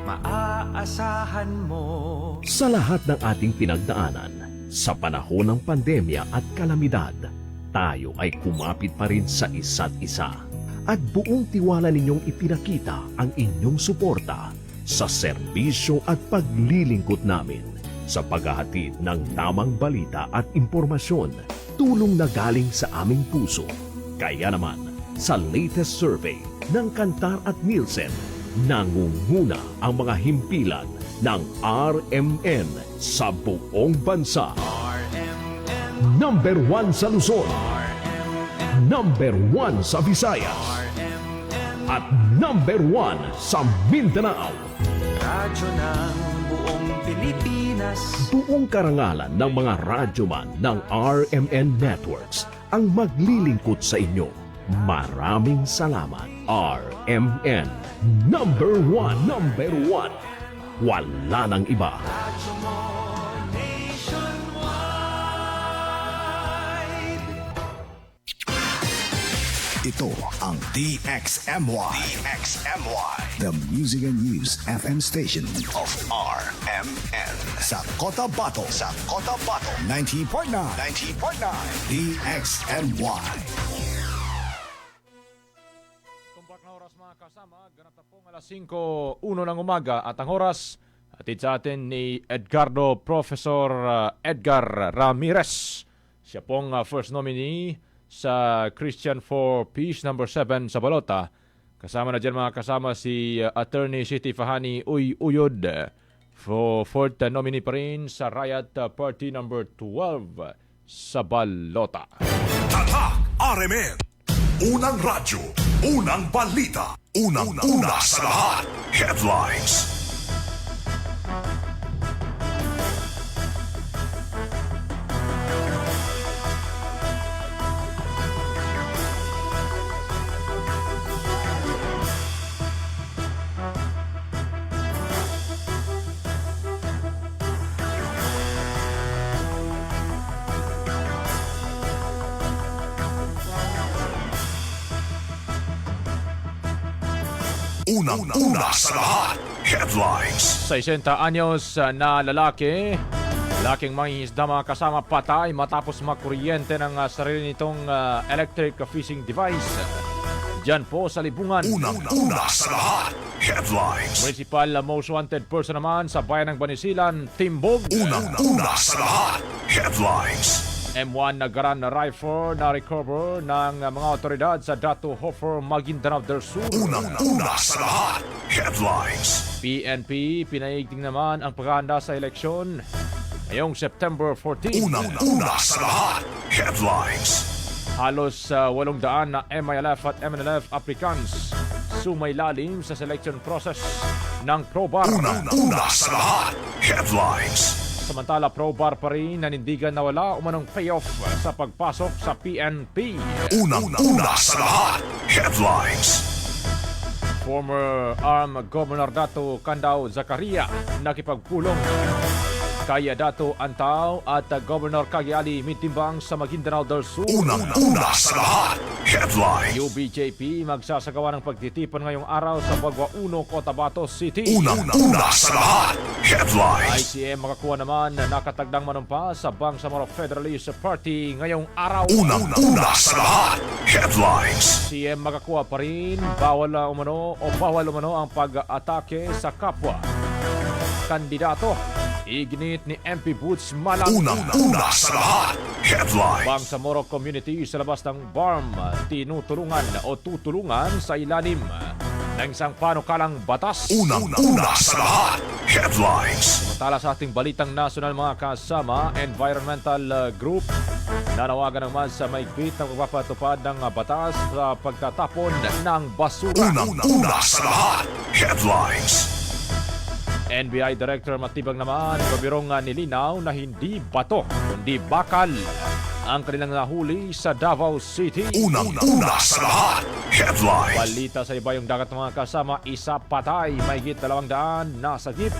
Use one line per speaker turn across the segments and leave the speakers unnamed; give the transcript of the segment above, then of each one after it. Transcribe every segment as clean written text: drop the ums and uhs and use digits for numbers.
maaasahan mo.
Sa lahat ng ating pinagdaanan, sa panahon ng pandemya at kalamidad, tayo ay kumapit pa rin sa isa't isa. At buong tiwala ninyong ipinakita ang inyong suporta sa serbisyo at paglilingkod namin sa paghahatid ng tamang balita at impormasyon, tulong na galing sa aming puso. Kaya naman, sa latest survey ng Kantar at Nielsen, nangunguna ang mga himpilan ng RMN sa buong bansa.
RMN,
Number 1 sa Luzon,
RMN,
number 1 sa Visayas,
RMN,
at number 1 sa Mindanao.
radyo ng buong Pilipinas.
Buong karangalan ng mga radyoman ng RMN Networks ang maglilingkod sa inyo. Maraming salamat, RMN. Number 1, number 1. Wala nang iba.
Radyo mo nationwide.
Ito ang DXMY. DXMY. The Music and News FM station of RMN. Sa Cotabato. Sa Cotabato. 90.9. 90.9. DXMY.
Tumpak na oras mga kasama, ganap na pong alas 5:01 ng umaga at ang oras atid sa atin ni Edgardo Professor Edgar Ramirez. Siya pong first nominee sa Christian for Peace number 7 sa Balota. Kasama na dyan mga kasama si Attorney Siti Fahani Uyod for fourth nominee pa rin sa Riot Party number 12 sa Balota.
Tatak RMN. Unang radyo, unang balita, unang-una sa lahat. Headlines. Unang-una sa lahat. Headlines.
60 anyos na lalaking mangingisda mga kasama patay matapos makuryente ng sarili nitong electric fishing device. Diyan po sa Libungan.
Unang-una sa lahat. Headlines.
Municipal most wanted person naman sa bayan ng Banisilan, Timbog.
Unang-una sa lahat. Headlines.
M1 na garan na rifle na recover ng mga otoridad sa Dato Hofer, Maguindanao del Sur.
Unang-una sa lahat. Headlines.
PNP pinaigting naman ang paghahanda sa eleksyon ngayong September 14.
Unang-una sa lahat. Headlines.
Halos 800 na MILF at MNLF applicants sumailalim sa selection process ng ProBar.
Unang-una sa lahat. Headlines.
Samantala, ProBar pa rin nanindigan na wala umanong payoff sa pagpasok sa PNP.
Unang-una sa lahat. Headlines.
Former ARM Governor Dato Candao Zacaria nakipagpulong kay Dato Antaw at Governor Cagliali Mitimbang sa Maguindanao del Sur.
Unang-una sa lahat. Headlines.
UBJP magsasagawa ng pagtitipon ngayong araw sa Bagua 1, Cotabato City.
Unang-una sa lahat. Headlines.
ICM makakuha naman na nakatagdang manumpa sa Bangsamoro Federalist Party ngayong araw.
Unang-una sa lahat. Headlines.
CM makakuha pa rin bawal umano ang pag-atake sa kapwa kandidato. Iginit ni MP Boots Malang.
Unang-una sa lahat. Headlines.
Bangsamoro Community sa labas ng BARM tutulungan sa ilalim ng isang panukalang batas.
Unang-una sa lahat. Headlines.
Samantala sa ating balitang nasyonal mga kasama, environmental group nanawagan naman sa maigpit na pagpapatupad ng batas sa pagtatapon ng basura.
Unang-una sa lahat. Headlines.
NBI Director Matibang naman kabirong nilinaw na hindi bato kundi bakal ang kanilang nahuli sa Davao City.
Unang-una sa lahat. Headlines.
Balita sa iba yung dagat mga kasama, isa patay, mahigit 200 nasagip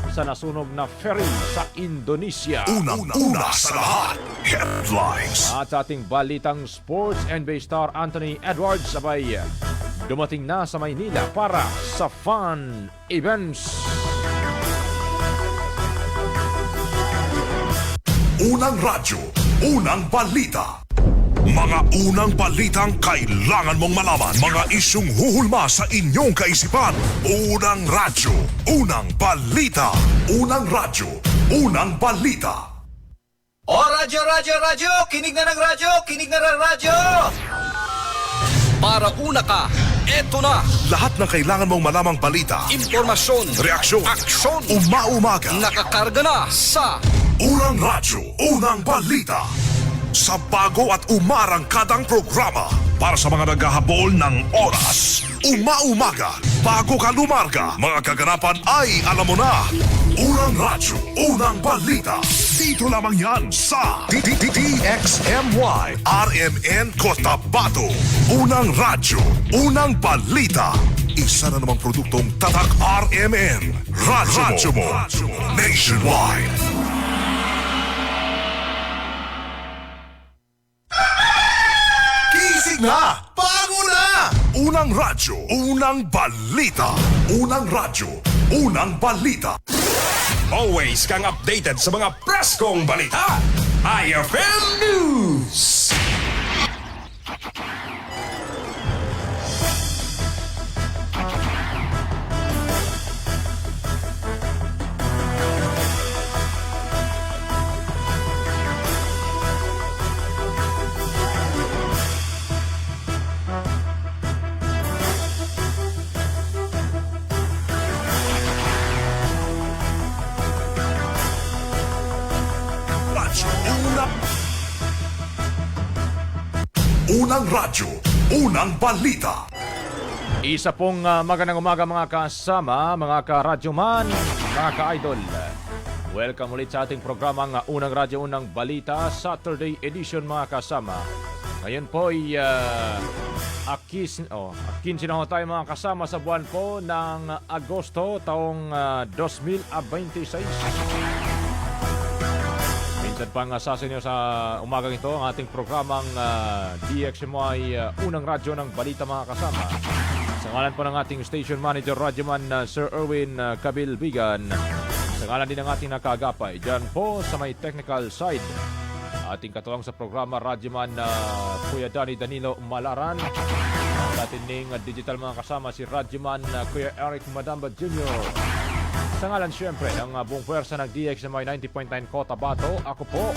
sa nasunog na ferry sa Indonesia.
Unang-una sa lahat. Headlines.
At sa ating balitang sports, NBA star Anthony Edwards sabay dumating na sa Maynila para sa fun events.
Unang radyo, unang balita. Mga unang balitang kailangan mong malaman. Mga isyung huhulma sa inyong kaisipan. Unang radyo, unang balita. Unang radyo, unang balita.
O radyo, radyo, radyo! Kinig na ng radyo! Kinig na ng radyo! Para una ka, eto na!
Lahat ng kailangan mong malamang balita.
Impormasyon,
Reaksyon,
aksyon,
umaumaga.
nakakarga na sa
Unang radyo, unang balita. Sa bago at umarangkadang programa para sa mga naghahabol ng oras. Umaumaga, bago ka lumarga, mga kaganapan ay alam mo na. Unang radyo, unang balita. Dito lamang yan sa DXMY RMN Cotabato. Unang radyo, unang balita. Isa na namang produktong Tatak RMN. Radyo mo. Nationwide. Kisig na! Bago na! Unang radyo, unang balita. Unang radyo, unang balita.
Always kang updated sa mga preskong balita. IFM News!
Unang radyo, unang balita.
Isa pong magandang umaga mga kasama, mga ka-radyoman, mga ka-idol. Welcome ulit sa ating programang Unang Radyo, Unang Balita, Saturday edition mga kasama. Ngayon po ay 15 na ho tayo mga kasama sa buwan po ng Agosto taong 2026. Minsan pang sa inyo sa umagang ito ang ating programang DXMY Unang Radyo ng Balita mga kasama. Sa ngalan po ng ating station manager, Radyoman Sir Erwin Kabilbigan. Sa ngalan din ng ating nakagapay dyan po sa may technical side. Ating katuwang sa programa, Radyoman Kuya Danilo Malaran. Ang ating ding digital mga kasama, si Radyoman Kuya Eric Madamba Jr. Sa ngalan siyempre ng buong pwersa ng DXMY 90.9 Cotabato, ako po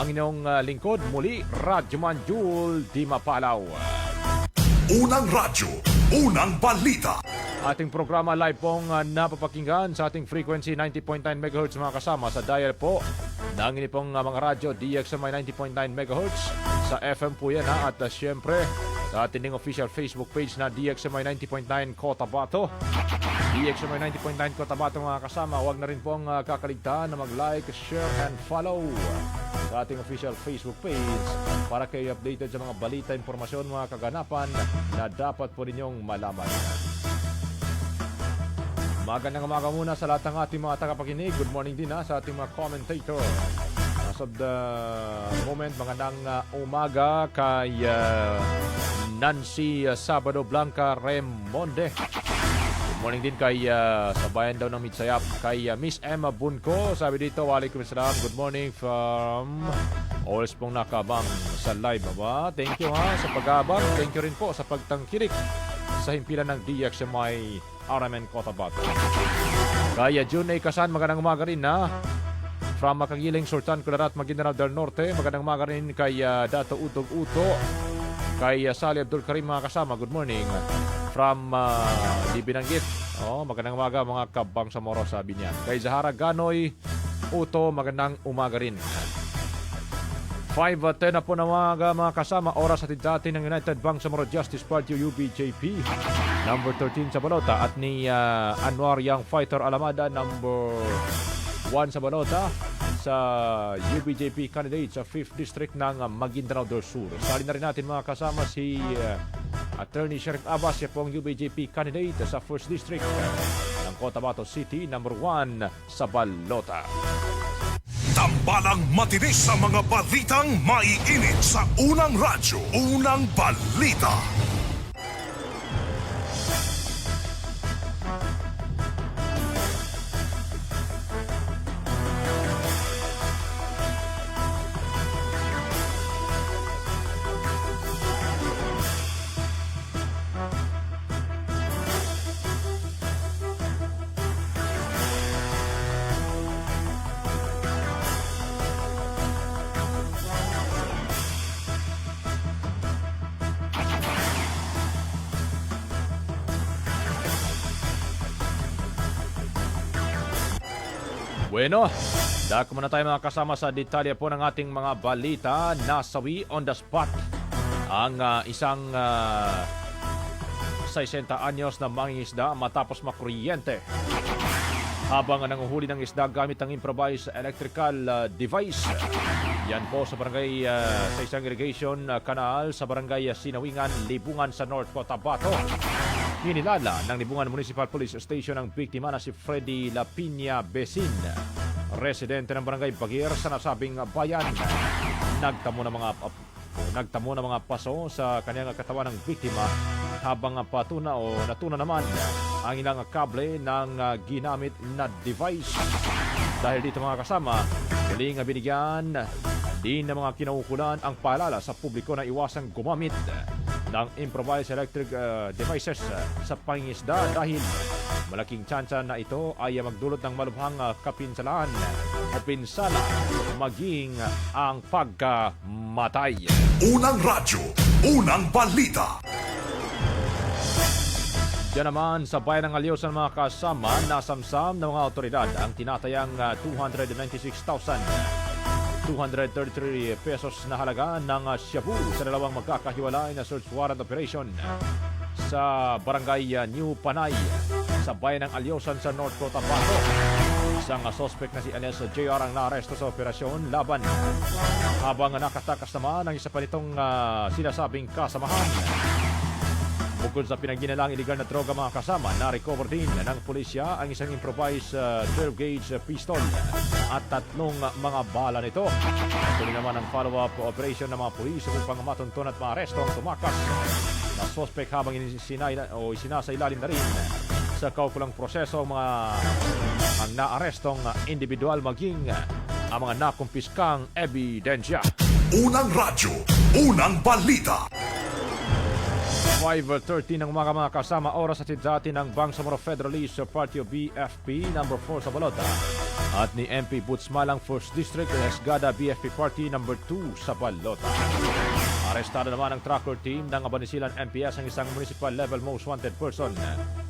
ang inyong lingkod muli, Radyoman Jul Di Mapalaw.
Unang radyo, unang balita.
Ating programa live pong napapakinggan sa ating frequency 90.9 MHz mga kasama sa dial po ng ini pong mga radyo DXMY 90.9 MHz sa FM po yan at siyempre sa ating official Facebook page na DXMY 90.9 Cotabato. DXMY 90.9 Cotabato mga kasama, huwag na rin pong kakaligtaan na mag-like, share and follow sa ating official Facebook page para kayo updated sa mga balita, impormasyon, mga kaganapan na dapat po ninyong malaman. Magandang umaga muna sa lahat ng ating mga tagapakinig. Good morning din sa ating mga commentator. As of the moment, magandang umaga kay Nancy Sabado Blanca Remonde. Good morning din kay sa bayan daw ng Mitsayap, kay Miss Emma Bunko. Sabi dito, walaikum salam. Good morning from always pong nakabang sa live. Thank you sa pag-abang. Thank you rin po sa pagtangkilik sa himpilan ng DXMY RMN Cotabato. Kaya June A. Kasan, magandang umaga rin from Makagiling, Sultan Kudarat, Maguindanao del Norte. Magandang umaga rin kay Dato Utog Uto, kay Sali Abdul Karim mga kasama. Good morning from di Binanggit. Magandang umaga mga kabang sa Moro, sabi niya. Kay Zahara Ganoy Uto, magandang umaga rin. 5:10 na po na mga kasama. Oras at dati ng United Bangsamoro Justice Party UBJP number 13 sa Balota at ni Anwar Young Fighter Alamada number 1 sa Balota sa UBJP candidate sa 5th District ng Maguindanao del Sur. Sali na rin natin mga kasama si Attorney Sheriff Abbas, siya pong UBJP candidate sa 1st District ng Cotabato City number 1 sa Balota.
Tambalang matinis sa mga balitang maiinit sa unang radyo, unang balita.
Bueno, dako muna tayo mga kasama sa detalye po ng ating mga balita. Nasawi on the spot ang isang 60 anyos na mangingisda matapos makuryente habang nanguhuli ng isda gamit ang improvised electrical device. Yan po sa barangay sa isang irrigation canal sa barangay Sinawingan, Libungan sa North Cotabato. Hinilala ng Libungan Municipal Police Station ang biktima na si Freddy Lapinya Besin, residente ng barangay Bagir sa nasabing bayan. Nagtamo ng mga paso sa kanyang katawan ng biktima habang natuna naman ang ilang kable ng ginamit na device. Dahil dito mga kasama, muling binigyan din ng mga kinaukulan ang paalala sa publiko na iwasang gumamit ng improvised electric devices sa pangingisda dahil malaking tsansa na ito ay magdulot ng malubhang kapinsalaan o pinsala maging ang pagkamatay.
Unang radyo, unang balita.
Diyan naman sa bayan ng Alios ng mga kasama, nasamsam ng mga otoridad ang tinatayang 233 pesos na halaga ng shabu sa dalawang magkakahiwalay na search warrant operation sa barangay New Panay sa bayan ng Aliosan sa North Cotabato. Isang suspect na si Anes JR ang naaresto sa operasyon laban habang nakatakas naman ang isa pa nitong sinasabing kasamahan. Bukod sa pinagginalang iligal na droga mga kasama, na-recover din ng pulisya ang isang improvised 12-gauge pistol at 3 mga bala nito. Tuloy naman ang follow-up operation ng mga pulis upang matunton at maaresto ang tumakas na suspect habang isinasailalim na rin sa kaukulang proseso ang naarestong individual maging ang mga nakumpiskang ebidensya.
Unang radyo, unang balita.
5:30 ng mga kasama, oras at dati ng Bangsamoro Federalist Party o BFP number 4 sa Balota at ni MP Boots Malang 1st District Esgada BFP Party number 2 sa Balota. Arestado naman ang tracker team ng Abanisilan MPS ang isang municipal level most wanted person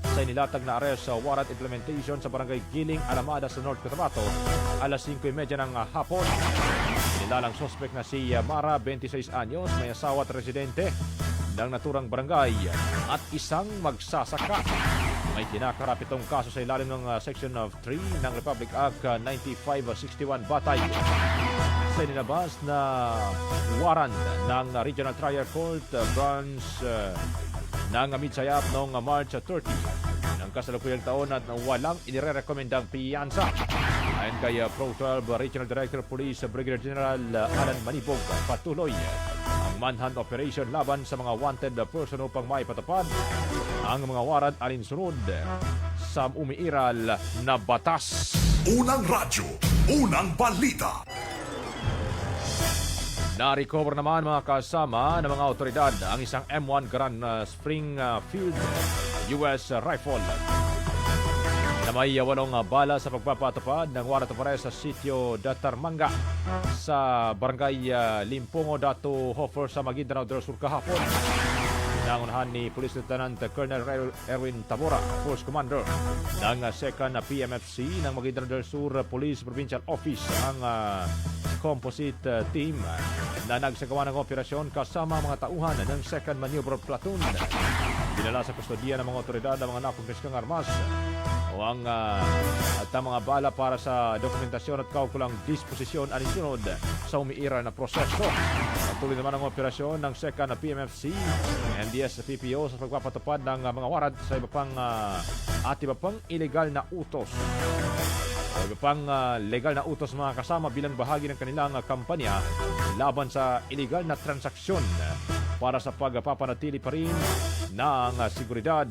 sa inilatag na arrest sa warrant implementation sa barangay Giling, Alamada sa North Cotabato alas 5:30 ng hapon. Inilalang suspect na si Mara, 26 anyos, may asawa at residente ng naturang barangay at isang magsasaka. May kinakarap itong kaso sa ilalim ng Section of 3 ng Republic Act 9561 Batay. Sa inilabas na warrant ng Regional Trial Court Branch ng Midsayap noong March 30 ng kasalukuyang taon at walang inirekomendang piyansa. Ayon kay Pro 12 Regional Director Police Brigadier General Alan Manibog, patuloy ang manhunt operation laban sa mga wanted person upang maipatupad ang mga warrant alinsunod sa umiiral na batas.
Unang radyo, unang balita.
Na-recover naman mga kasama ng mga otoridad ang isang M1 Grand Springfield US rifle na may 8 bala sa pagpapatupad ng warrant of arrest sa sitio Datarmanga sa barangay Limpongo, Dato Hofer sa Maguindanao del Sur kahapon. Nangunahan ni Police Lieutenant Colonel Erwin Tabora, Force Commander ng 2nd PMFC ng Maguindanao del Sur Police Provincial Office ang composite team na nagsagawa ng operasyon kasama mga tauhan ng 2nd Maneuver Platoon. Dinala sa kustodiya ng mga otoridad ang mga nakumpiskang armas o ang mga bala para sa dokumentasyon at kaukulang disposisyon alinsunod sa umiira na proseso. Patuloy naman ang operasyon ng 2nd PMFC, MDS PPO sa pagpapatupad ng mga warrant sa iba pang illegal na utos. Iba pang legal na utos mga kasama bilang bahagi ng kanilang kampanya laban sa illegal na transaksyon para sa pagpapanatili pa rin ng seguridad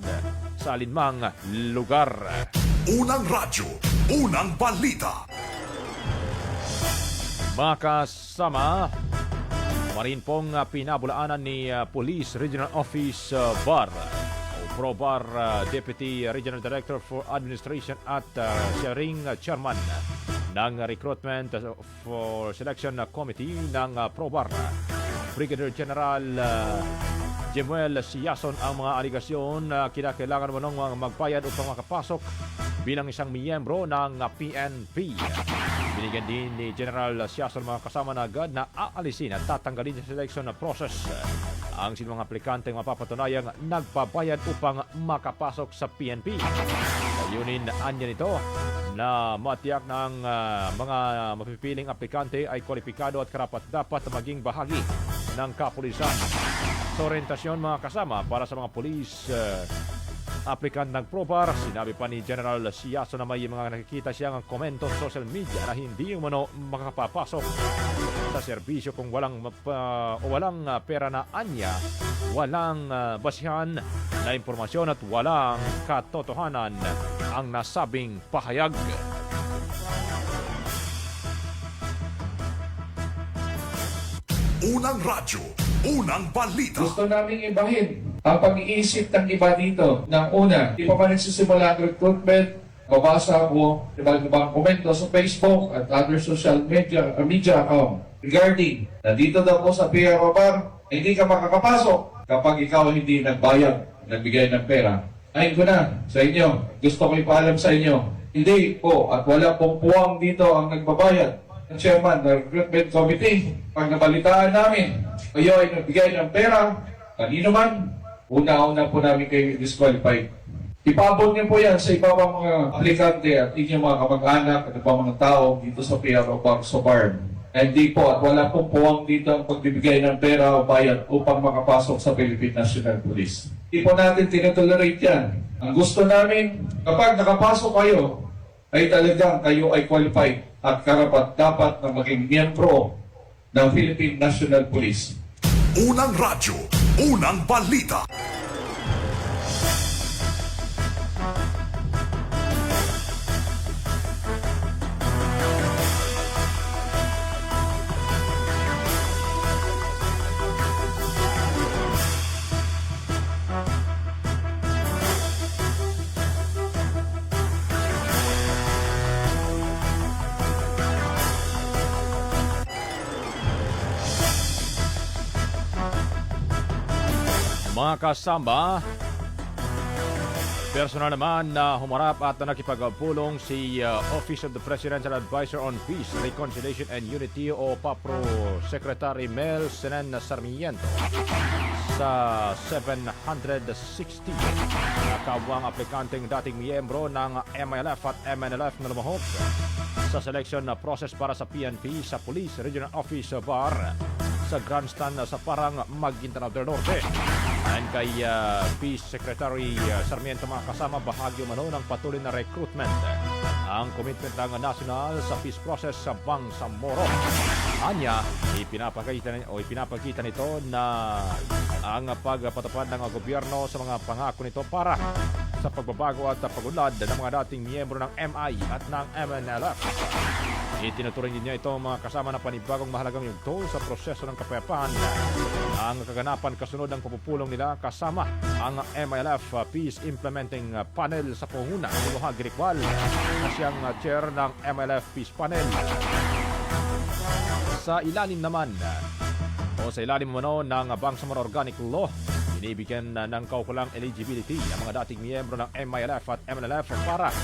sa alinmang lugar.
Unang radyo, unang balita.
Mga kasama, marin pong pinabulaanan ni Police Regional Office Bar Pro Bar Deputy Regional Director for Administration at Sharing Chairman ng Recruitment for Selection Committee ng Pro Bar, Brigadier General Jemuel Siason ang mga aligasyon na kinakailangan mo nang magbayad upang makapasok bilang isang miyembro ng PNP. Binigyan din ni General Siason mga kasama na agad na aalisin at tatanggalin sa selection process ang sinumang aplikante mapapatunayang nagpabayad upang makapasok sa PNP. Layunin anya nito na matiyak ng mga mapipiling aplikante ay kwalipikado at karapat-dapat na maging bahagi ng kapulisan. Sa orientasyon mga kasama para sa mga pulis aplikant ng PROPAR, sinabi pa ni General Siaso na may mga nakikita siyang komento sa social media na hindi umano makapapasok sa serbisyo kung walang pera na anya, walang basihan na impormasyon at walang katotohanan ang nasabing pahayag.
Unang radyo, unang balita.
Gusto naming ibahin ang pag-iisip ng iba dito. Nang una, di pa nagsisimula ang recruitment, babasa mo ibang komento sa Facebook at other social media account regarding na dito daw po sa PRO Bar, hindi ka makakapasok kapag ikaw hindi nagbayad, nagbigay ng pera. Ayun ko na sa inyo. Gusto ko ipaalam sa inyo. Hindi po at wala pong puwang dito ang nagbabayad. Ang chairman ng recruitment committee, pag nabalitaan namin, kayo ay nagbigay ng pera, kanino man, una-una po namin kayo disqualified. Ipabot niyo po yan sa iba pang mga aplikante at inyong mga kamag-anak at iba mga tao dito sa PRO Bar sa BARM. Hindi po at wala pong puwang dito ang pagbibigay ng pera o bayad upang makapasok sa Philippine National Police. Hindi po natin tinetolerate yan. Ang gusto namin, kapag nakapasok kayo, ay talagang kayo ay qualified at karapat-dapat na maging miyembro ng Philippine National Police.
Unang radyo, unang balita.
Mga kasama, personal naman na humarap at nakipagpulong si Office of the Presidential Advisor on Peace, Reconciliation and Unity o PAPRO Secretary Mel Senen Sarmiento sa 760 na kawang aplikanteng dating miyembro ng MILF at MNLF na lumahok sa selection process para sa PNP sa Police Regional Office Bar sa grandstand sa Parang Maguindanao del Norte. Ayon kay Peace Secretary Sarmiento mga kasama, bahagi umano ng patuloy na recruitment ang commitment ng national sa peace process sa Bangsamoro. Anya, ipinapakita nito na ang pagpatupad ng gobyerno sa mga pangako nito para sa pagbabago at pagunlad ng mga dating miyembro ng MI at ng MNLF. Itinuturing din niya ito mga kasama na panibagong mahalagang yugto sa proseso ng kapayapaan. Ang kaganapan kasunod ng pupulong nila kasama ang MILF Peace Implementing Panel sa pangunguna ni Mohag Rikwal na siyang chair ng MILF Peace Panel. Sa ilalim naman ng Bangsamoro Organic Law, binibigyan ng kaukulang eligibility ang mga dating miyembro ng MILF at MNLF para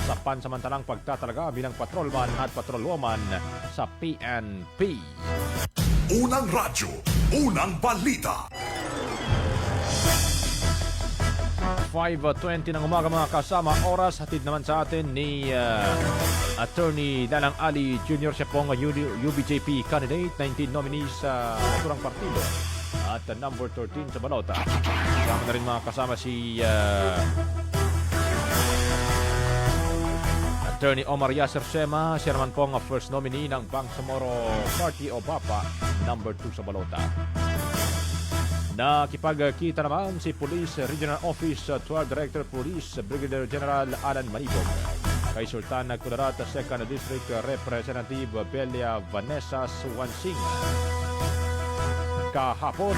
sa pansamantalang pagtatalaga bilang patrolman at patrolwoman sa PNP.
Unang radyo, unang balita.
5:20 ng umaga mga kasama, oras hatid naman sa atin ni Attorney Dalang Ali Jr. Siya pong UBJP candidate, 19 nominees sa naturang partido at number 13 sa balota. Kasama na rin mga kasama si Attorney Omar Yasser Sema. Siya naman pong first nominee ng Bangsamoro Party o BAPA, number 2 sa balota. Nakipagkita naman si Police Regional Office 12 Director Police Brigadier General Alan Manibog kay Sultan Kudarat 2nd District Representative Belia Vanessa Suwansing kahapon.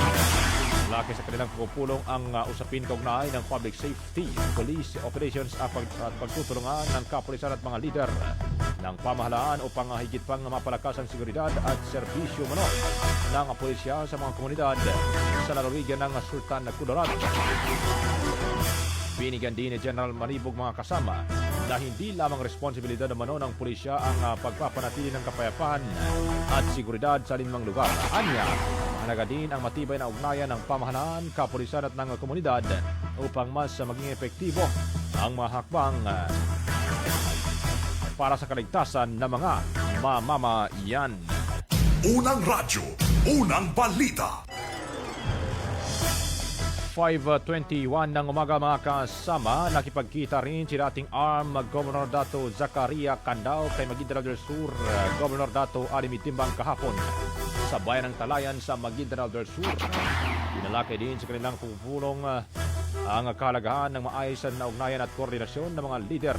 Malaki sa kanilang pagpupulong ang usapin kaugnay ng public safety, police operations at pagtutulungan ng kapulisan at mga lider ng pamahalaan upang higit pang mapalakas ang seguridad at serbisyo mano ng pulisya sa mga komunidad sa lalawigan ng Sultan Kudarat. Binigyan din ni General Manibog mga kasama na hindi lamang responsibilidad naman ng pulisya ang pagpapanatili ng kapayapaan at seguridad sa linmang lugar. Anya, mahalaga din ang matibay na ugnayan ng pamahalaan, kapulisan at ng komunidad upang mas maging epektibo ang mga hakbang para sa kaligtasan ng mga mamamayan.
Unang radyo, unang balita.
5:21 ng umaga mga kasama, nakipagkita rin si dating ARM Governor Dato Zacaria Candao kay Maguindanao del Sur Governor Dato Ali Mitimbang kahapon sa bayan ng Talayan sa Maguindanao del Sur. Pinalaki din sa kanilang pupulong ang kahalagahan ng maayos na ugnayan at koordinasyon ng mga lider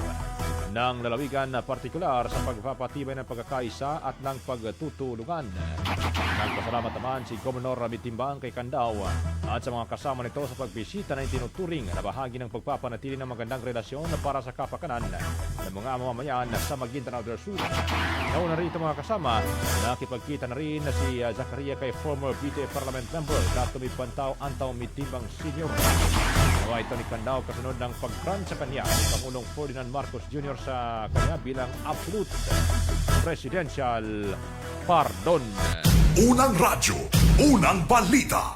ng lalawigan na partikular sa pagpapatibay ng pagkakaisa at ng pagtutulungan. Nagpasalamat naman si Governor Mitimbang kay Candao at sa mga kasama nito sa pagbisita na itinuturing na bahagi ng pagpapanatili ng magandang relasyon para sa kapakanan ng mga mamamayan sa Maguindanao del Sur. Nauna rito mga kasama, nakipagkita na rin si Zacaria kay former BTA Parliament member Dato Pantao Antaw Mitimbang Sr. Nawa ito ni Candao kasunod ng pag-grant sa kanya ni Pangulong Ferdinand Marcos Jr. sa kanya bilang absolute presidential pardon.
Unang radyo, unang balita.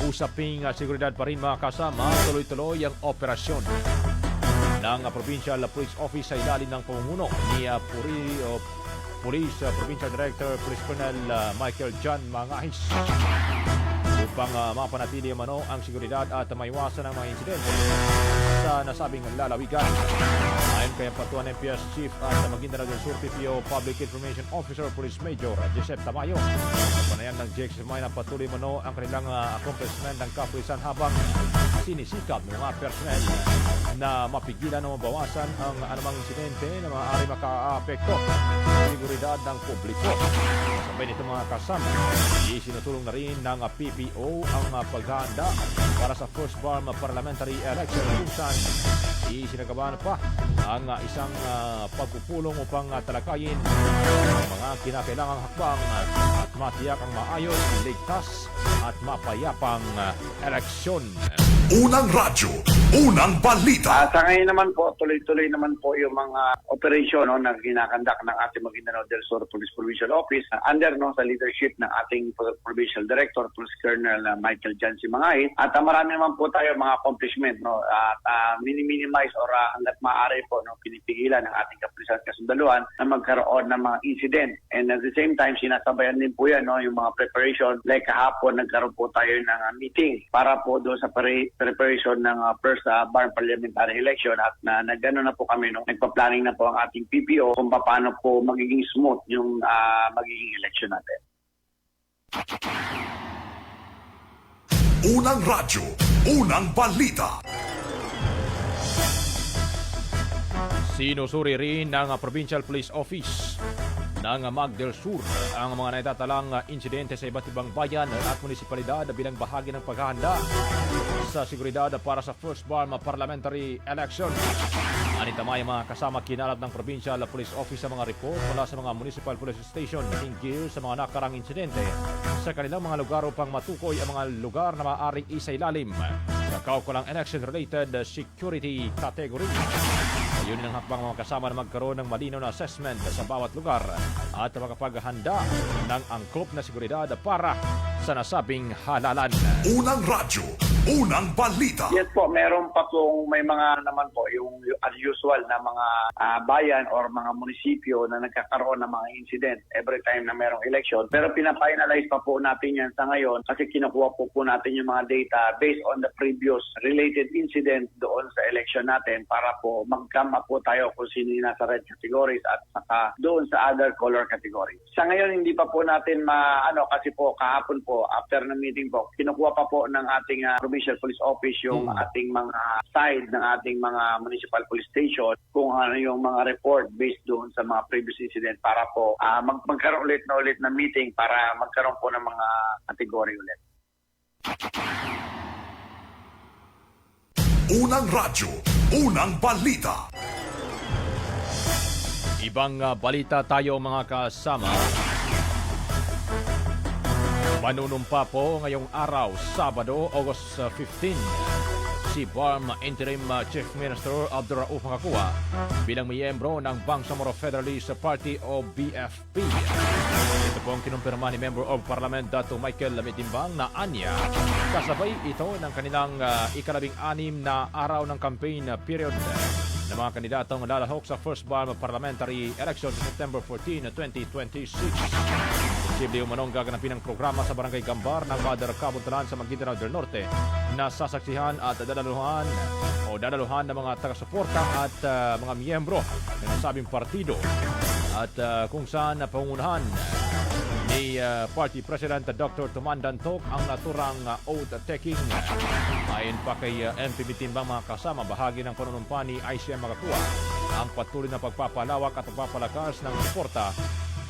Usaping seguridad pa rin mga kasama, tuloy-tuloy ang operasyon ng Provincial Police Office sa ilalim ng pamumuno ni Police Provincial Director Police Colonel Michael John Mangahis upang mapanatili ang seguridad at maiwasan ang mga insidente sa nasabing lalawigan. Ayon kay Patuan MPS Chief at Maguindanao del Sur PPO Public Information Officer Police Major Joseph Tamayo, panayan ng JXMI na patuloy ang kanilang accomplishment ng kapulisan habang sinisikap ng mga personnel na mapigilan o mabawasan ang anumang insidente na maaari makaapekto sa seguridad ng publiko. Sabay nito mga kasama, isinutulong na rin ng PPO ang paghahanda para sa first bar parliamentary election kung saan isinagawa pa ang isang pagpupulong upang talakayin ang mga kinakailangang hakbang at matiyak ang maayos, ligtas at mapayapang eleksyon.
Unang radyo, unang balita.
Sa ngayon naman po, tuloy-tuloy naman po yung mga operasyon na kinakandak ng ating Maguindanao del Sur Police Provincial Office under sa leadership ng ating Provincial Director, Police Colonel Michael John Mangahis. At marami naman po tayo mga accomplishment at minimize or hanggat maaari po pinipigilan ng ating kapulisan kasundaluhan na magkaroon ng mga incident. And at the same time, sinasabayan din po yan yung mga preparation. Like kahapon, nagkaroon po tayo ng meeting para po doon sa preparation ng first bar parliamentary election at nagano na po kami nagpa-planning na po ang ating PPO kung paano po magiging smooth yung magiging election natin.
Unang radyo, unang balita.
Sinusuri rin ng Provincial Police Office ng Mag del Sur ang mga naitatalang insidente sa iba't ibang bayan at munisipalidad bilang bahagi ng paghahanda sa seguridad para sa first bar parliamentary election. Anita may mga kasama kinalap ng Provincial Police Office sa mga report mula sa mga municipal police station hinggil sa mga nakarang insidente sa kanilang mga lugar upang matukoy ang mga lugar na maaaring isailalim sa kaukulang election-related security category. Ayun ang hakbang mga kasama na magkaroon ng malinaw na assessment sa bawat lugar at makapaghanda ng angkop na seguridad para sa nasabing halalan.
Unang radyo, unang balita.
Yes po, meron pa pong may mga naman po yung unusual na mga bayan or mga munisipyo na nagkakaroon ng mga incident every time na merong election. Pero pinafinalize pa po natin yan sa ngayon kasi kinukuha po natin yung mga data based on the previous related incident doon sa election natin para po mag-come up po tayo kung sino yung nasa red categories at saka doon sa other color categories. Sa ngayon, hindi pa po natin kasi po kahapon po after ng meeting po, kinukuha pa po ng ating Provincial Police Office yung ating mga side ng ating mga municipal police station kung ano yung mga report based doon sa mga previous incident para po magkaroon ulit na meeting para magkaroon po ng mga kategory ulit.
Unang radyo, unang balita.
Ibang balita tayo mga kasama. Manunumpa po ngayong araw, Sabado, August 15, si BARM Interim Chief Minister Abdurrauf Makakua bilang miyembro ng Bangsamoro Federalist Party o BFP. Ito po ang kinumpirma ni Member of Parliament Dato Michael Lamitimbang na anya. Kasabay ito ng kanilang ika-16 na araw ng campaign period ng mga kandidatong lalahok sa First BARM Parliamentary Election sa September 14, 2026. Posible umanong gaganapin ang programa sa Barangay Gambar ng Mother Kabuntalan sa Maguindanao del Norte na sasaksihan at dadaluhan ng mga taga-suporta at mga miyembro ng nasabing partido at kung saan pangunahan ni Party President Dr. Tumandan Tok ang naturang oath-taking. Ayon pa kay MP Bitimbang mga kasama, bahagi ng panunumpa ni ICM Makakua ang patuloy na pagpapalawak at pagpapalakas ng suporta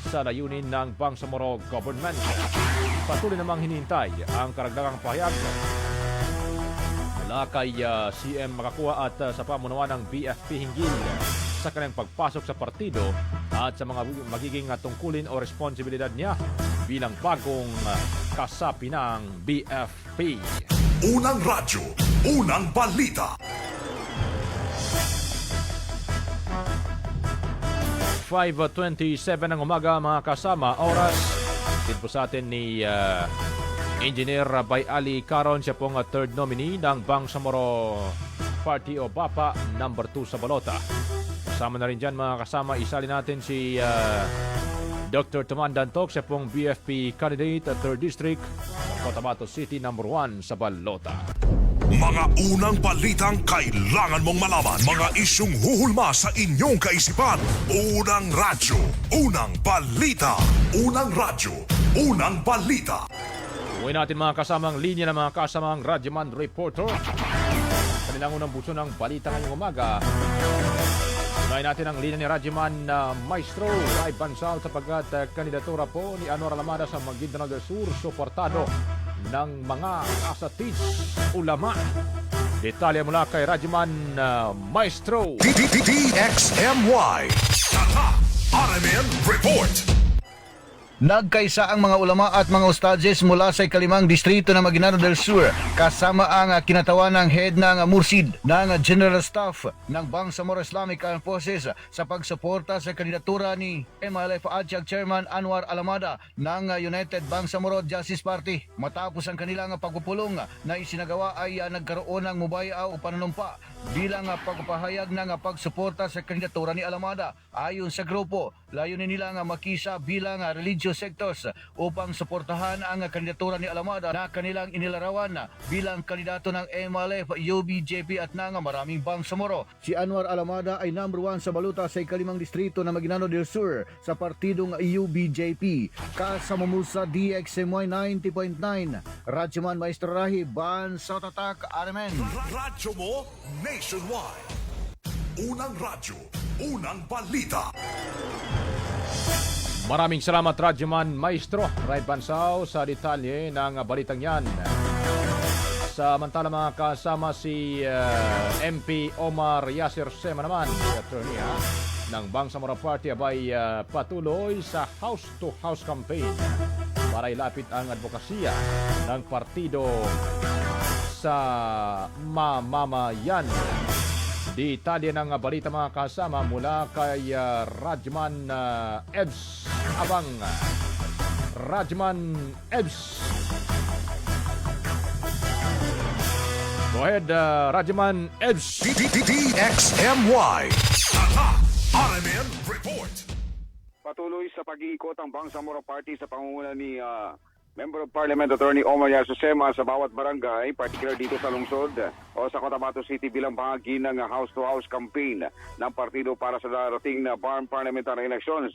sa layunin ng Bangsamoro Government. Patuloy namang hinihintay ang karagdagang pahayag mula kay CM Makakua at sa pamunuan ng BFP hinggil sa kanyang pagpasok sa partido at sa mga magiging tungkulin o responsibilidad niya bilang bagong kasapi ng BFP.
Unang radyo, unang balita.
5:27 ng umaga mga kasama, oras din po sa atin ni Engineer Bay Ali Caron, siya pong third nominee ng Bangsamoro Party o BAPA number 2 sa balota. Kasama na rin dyan mga kasama, isali natin si Dr. Tumandan Tok, siya pong BFP candidate at 3rd District ng Cotabato City number 1 sa balota.
Mga unang balitang kailangan mong malaman. Mga isyung huhulma sa inyong kaisipan. Unang radyo, unang balita. Unang radyo, unang balita.
Uwi natin mga kasamang linya ng mga kasamang Radyoman Reporter. Kanilang unang buso ng balita ngayong umaga. Unahin natin ang linya ni Radyoman Maestro Ray Bansal sapagkat kandidatura po ni Anwar Alamada sa Maguindanao del Sur suportado ng mga kasatids ulama. Detalye mula kay Radyoman Maestro.
DXMY Tata RMN Report.
Nagkaisa ang mga ulama at mga ustadzes mula sa ikalimang distrito ng Maguindanao del Sur kasama ang kinatawan ng head ng Mursid ng General Staff ng Bangsamoro Islamic Armed Forces sa pagsuporta sa kandidatura ni MLF Adjunct Chairman Anwar Alamada ng United Bangsamoro Justice Party. Matapos ang kanilang pagpupulong na isinagawa ay nagkaroon ng mubaya o panunumpa bilang pagpapahayag ng pagsuporta sa kandidatura ni Alamada. Ayon sa grupo, layunin nilang makisa bilang religious sectors upang suportahan ang kandidatura ni Alamada na kanilang inilarawan bilang kandidato ng MLF, UBJP at ng maraming Bangsamoro. Si Anwar Alamada ay number 1 sa baluta sa ikalimang distrito ng Maguindanao del Sur sa partidong UBJP. Kasama mo sa DXMY 90.9, Radyoman Maestro Rahi, Bansa Tatak, Armen.
Radyo mo nationwide. Unang radyo, unang balita.
Maraming salamat Radyoman Maestro Ray Bansal sa detalye ng balitang yan. Samantala mga kasama si MP Omar Yasir Sema naman, attorney ng Bangsamoro Party abay patuloy sa house-to-house campaign para ilapit ang advokasya ng partido sa mamamayan. Detalye ng balita mga kasama mula kay Radyoman Ebs Abang. Radyoman Ebs. Go ahead, Radyoman Ebs.
DXMY Tata RMN Report.
Patuloy sa pag-iikot ang Bangsamoro Party sa pangunguna ni Member of Parliament Attorney Omar Yasosema sa bawat barangay, particular dito sa lungsod o sa Cotabato City bilang bahagi ng house-to-house campaign ng partido para sa darating na BARM parliamentary elections.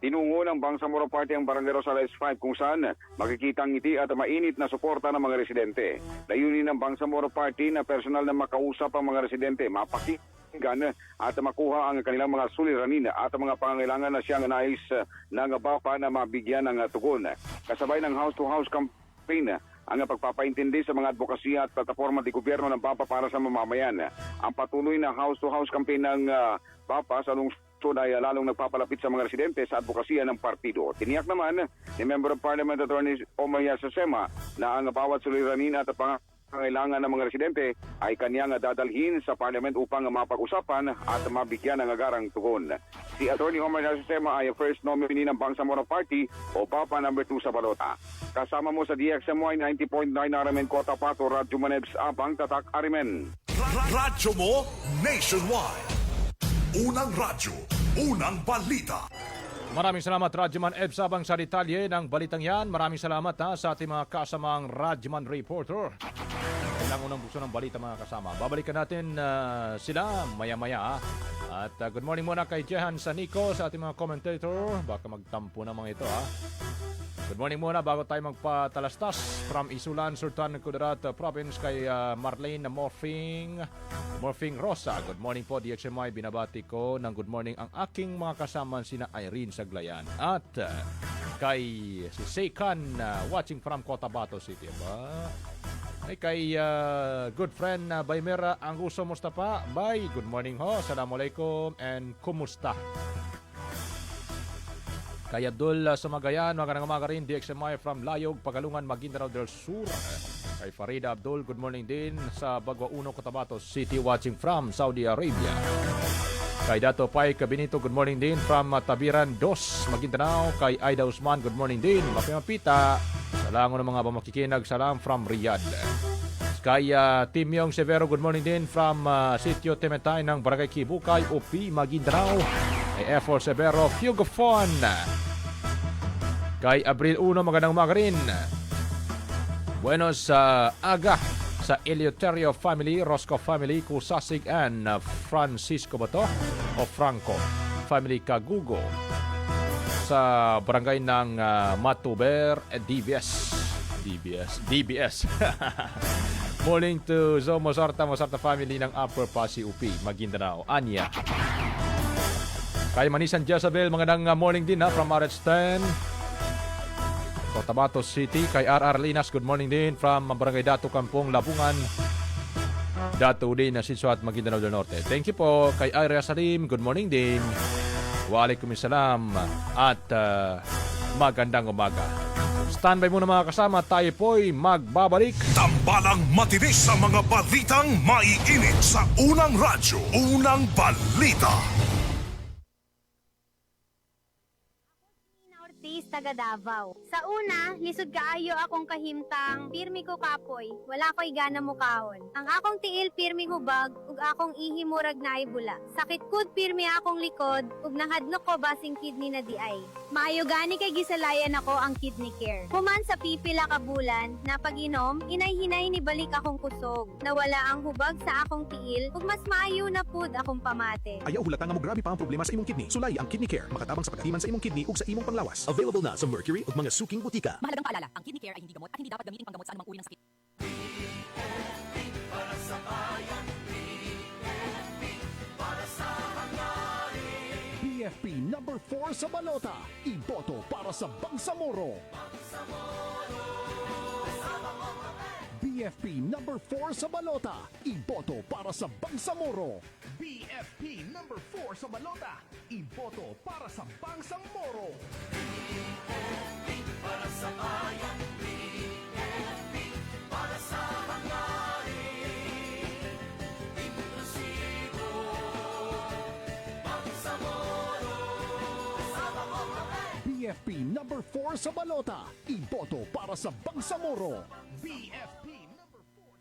tinungo ng Bangsamoro Party ang Barangay Rosales 5 kung saan makikita ang ngiti at mainit na suporta ng mga residente. Layunin ng Bangsamoro Party na personal na makausap ang mga residente, mapakinggan at makuha ang kanilang mga suliranin at mga pangangailangan na siyang nais ng BAPA na mabigyan ng tugon. Kasabay ng house-to-house campaign ang pagpapaintindi sa mga advokasya at plataforma di gobyerno ng BAPA para sa mamamayan. Ang patuloy na house-to-house campaign ng BAPA sa lungsod ay lalong nagpapalapit sa mga residente sa advokasya ng partido. Tiniyak naman ni Member of Parliament Attorney Omar Sosema na ang bawat suliranin at pangangailangan ng mga residente ay kanyang dadalhin sa Parliament upang mapag-usapan at mabigyan ng agarang tugon. Si Attorney Omar Sosema ay first nominee ng Bangsamoro Party o BAPA number 2 sa balota. Kasama mo sa DXMY 90.9 Arimen Kota Pato, Radyo Manebs Abang Tatak Arimen.
Radyo mo nationwide. Unang radyo, unang balita.
Maraming salamat Radyoman Ed Sabang sa detalye ng balitang yan. Maraming salamat sa ating mga kasamang Radyoman reporter. Ilang unang bukso ng balita mga kasama. Babalikan natin sila maya-maya. At good morning muna kay Jehan Sanico sa ating mga commentator. Baka magtampo na mga ito Good morning muna bago tayo magpatalastas from Isulan, Sultan Kudarat Province kay Marlene Morphing Rosa. Good morning po DXMY. Binabati ko ng good morning ang aking mga kasama sina Irene Saglayan at kay si Seikan watching from Cotabato City. Ay kay good friend Baymera Anguso Mustafa. Bay, good morning ho. Assalamualaikum and kumusta? Kay Abdul Sumagayan, magandang umaga rin, DXMY from Layog, Pagalungan, Maguindanao del Sur. Kay Farida Abdul, good morning din sa Bagwa 1, Cotabato City, watching from Saudi Arabia. Kay Dato Pai Cabinito, good morning din from Tabiran 2, Maguindanao. Kay Aida Usman, good morning din. Mapimapita, salangon ng mga pamakikinag, salam from Riyadh. Kay Timyong Severo, good morning din from Sitio Temetay ng Barangay Kibukay, Upi, Maguindanao. Kay F4 Severo, Fugofon. Kay Abril 1, magandang umaga rin. Buenos aga sa Eleuterio family, Rosco family, Kusasig and Francisco ba to? O Franco family Kagugo sa barangay ng Matuber, DBS. Morning to Zo Mozarta family ng Upper Pasig UP, Maguindanao. Anya. Kay Manisan Jezabel, magandang morning din from RH10. Cotabato City. Kay RR Linas, good morning din from Barangay Dato Kampong, Labungan. Dato din na Sitsuat, Maguindanao del Norte. Thank you po. Kay Ira Salim, good morning din. Waalaikumsalam at magandang umaga. Standby muna mga kasama, tayo po'y magbabalik.
Tambalang matinis sa mga balitang maiinit sa unang radyo, unang balita.
Taga Davao. Sa una, lisod kaayo akong kahimtang, pirmi ko kapoy, wala ko'y gana mo kahon. Ang akong tiil pirmi hubag, ug akong ihimurag na ibula. Sakit kud pirmi akong likod, ug nahadlok ko basing kidney na diay. Maayo gani kay gisalayan ako ang kidney care. Human sa pipila ka bulan, na pag-inom, inay-hinay ni balik akong kusog. Nawala ang hubag sa akong tiil, ug mas maayo na pud akong pamate.
Ayaw hulata nga mo grabe pa ang problema sa imong kidney. Sulay ang Kidney Care, makatabang sa pagkatiman sa imong kidney ug sa imong panglawas. Available na sa Mercury ug mga suking butika.
Mahalagang paalala, ang Kidney Care ay hindi gamot at hindi dapat gamitin panggamot sa anumang uri ng sakit.
Para sa bayan, para sa hangarin.
BFP number 4 sa balota. Iboto para sa Bangsamoro. BFP number 4 sa balota. Iboto para sa Bangsamoro. BFP number 4 sa balota. Iboto para sa Bangsamoro.
Para sa bayan, para sa hangarin. Inklusibo, Bangsamoro.
BFP number 4 sa balota. Iboto para sa Bangsamoro. BFP number 4 sa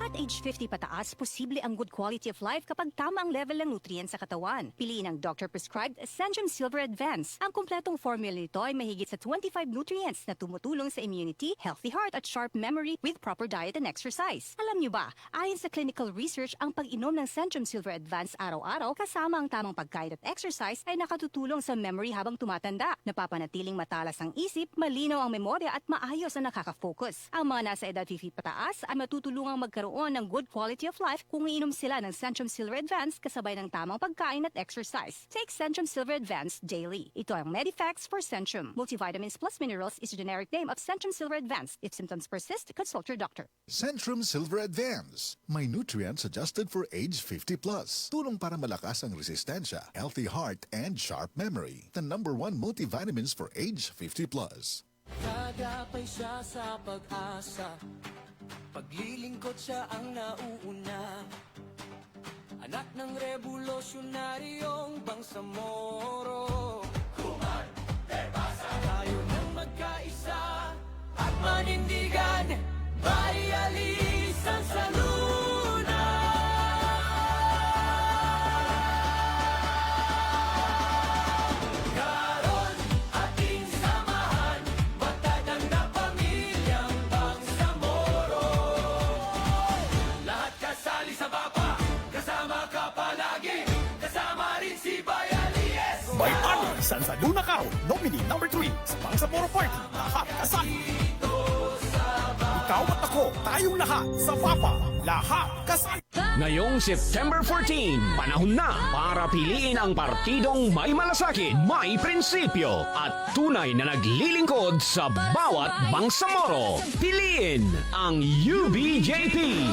balota.
At age 50 pataas, posible ang good quality of life kapag tama ang level ng nutrients sa katawan. Piliin ang doctor-prescribed Centrum Silver Advance. Ang kumpletong formula nito ay mahigit sa 25 nutrients na tumutulong sa immunity, healthy heart at sharp memory with proper diet and exercise. Alam niyo ba, ayon sa clinical research, ang pag-inom ng Centrum Silver Advance araw-araw kasama ang tamang pagkain at exercise ay nakatutulong sa memory habang tumatanda. Napapanatiling matalas ang isip, malinaw ang memorya at maayos na nakaka-focus. Ang mga nasa edad 50 pataas ay matutulungang magkaroon ng good quality of life kung iinom sila ng Centrum Silver Advance kasabay ng tamang pagkain at exercise. Take Centrum Silver Advance daily. Ito ang Medifax for Centrum. Multivitamins plus minerals is a generic name of Centrum Silver Advance. If symptoms persist, consult your doctor.
Centrum Silver Advance. May nutrients adjusted for age 50 plus. Tulong para malakas ang resistensya, healthy heart, and sharp memory. The #1 multivitamins for age 50 plus.
Gagapay siya sa pag-asa, paglilingkod siya ang nauuna. Anak ng revolusyonaryong Bangsamoro. Tayo nang magkaisa at manindigan, bayalisan sa luna. Karon ating samahan, matatag na pamilyang Bangsamoro. Lahat kasali sa baba, kasama ka palagi, kasama rin si Bayalies.
May ani San Saluna Karon, nominee number 3 sa Bangsamoro Party, lahat kasali. Ikaw at ako, tayong lahat sa Papa, lahat kasali.
Ngayong September 14, panahon na para piliin ang partidong may malasakit, may prinsipyo at tunay na naglilingkod sa bawat Bangsamoro. Piliin ang UBJP.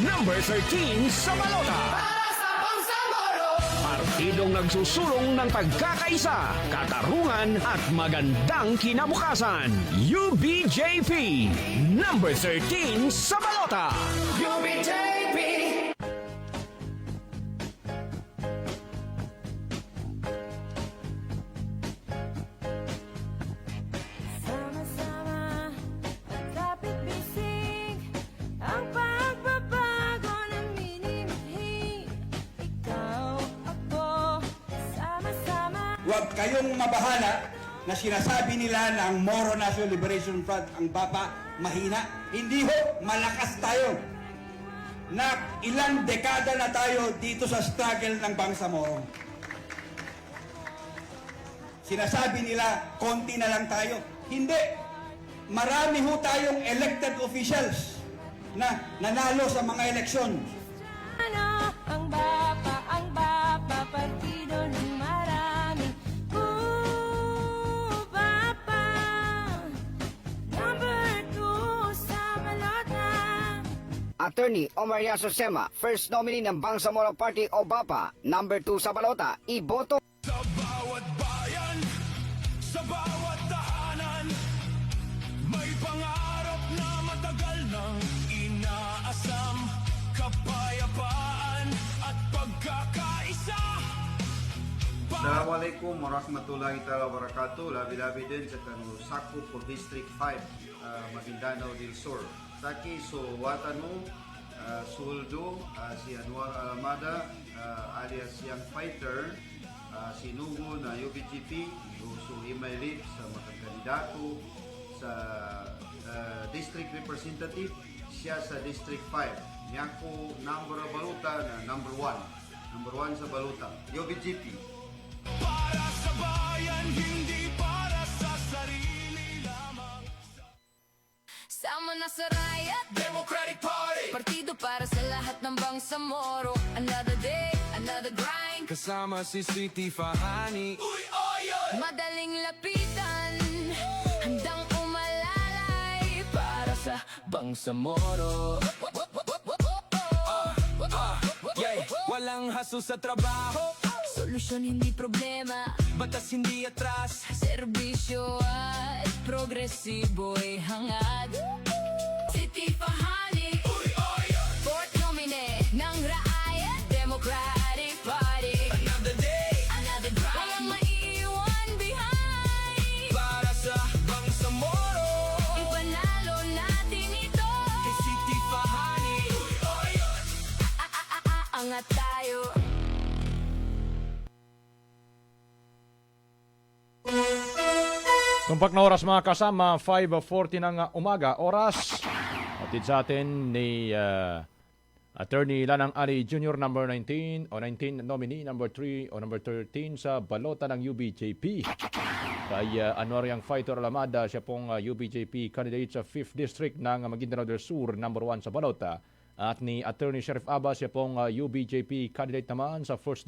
Number 13 sa balota. Partidong nagsusulong ng pagkakaisa, katarungan at magandang kinabukasan. UBJP, number 13 sa balota.
UBJP.
Sama-sama, kapit bisig, ang pagbabago ng minimihing. Ikaw, ako, sama-sama.
Huwag kayong mabahala na sinasabi nila na ang Moro National Liberation Front, ang BAPA, mahina. Hindi ho, malakas tayo. Na ilang dekada na tayo dito sa struggle ng Bangsamoro. Sinasabi nila, konti na lang tayo. Hindi. Marami ho tayong elected officials na nanalo sa mga eleksyon.
Ano ang BAPA, partido ng marami. BAPA, number 2 sa balota.
Attorney Omar Yaso Sema, first nominee ng Bangsamoro Party o BAPA, number 2 sa balota, iboto.
Sa bawat bayan, sa bawat tahanan, may pangarap na matagal nang inaasam. Kapayapaan at pagkakaisa.
Assalamualaikum warahmatullahi taala wabarakatuh. Labi-labi din sa sakop po District 5, Maguindanao del Sur. Saki so watanu suldo si Anwar Alamada alias Young Fighter, si Nugo na UBGP, so Imailip sa mga kandidato sa District Representative, siya sa District 5. Niya ko number baluta na number 1 sa baluta, UBGP.
Para sa bayan, hindi para sa sarili lamang.
Sama na sa riot,
Democratic Party,
partido para sa lahat ng Bangsamoro. Another day, another grind.
kasama si Sweetie Fahani. Uy, oy!
Madaling lapitan, handang umalalay para sa Bangsamoro.
Walang haso sa trabaho,
Solusyon hindi problema,
batas hindi atras,
serbisyo at progresibo'y hangad. City Fahani, fourth nominee ng Raaya Democratic Party.
Another day,
another grind. Walang maiiwan behind
para sa Bangsamoro.
Ipanalo natin
Tumpak na oras mga kasama, 5:40 ng umaga. Oras, atid sa atin ni Attorney Lanang Ali Jr. number 19 o 19 nominee, number 3 o number 13 sa balota ng UBJP. Kay Anwariang Fighter Alamada, siya pong UBJP candidate sa 5th District ng Maguindanao del Sur, number 1 sa balota. At ni Attorney Sheriff Abbas, siya pong UBJP candidate naman sa 1st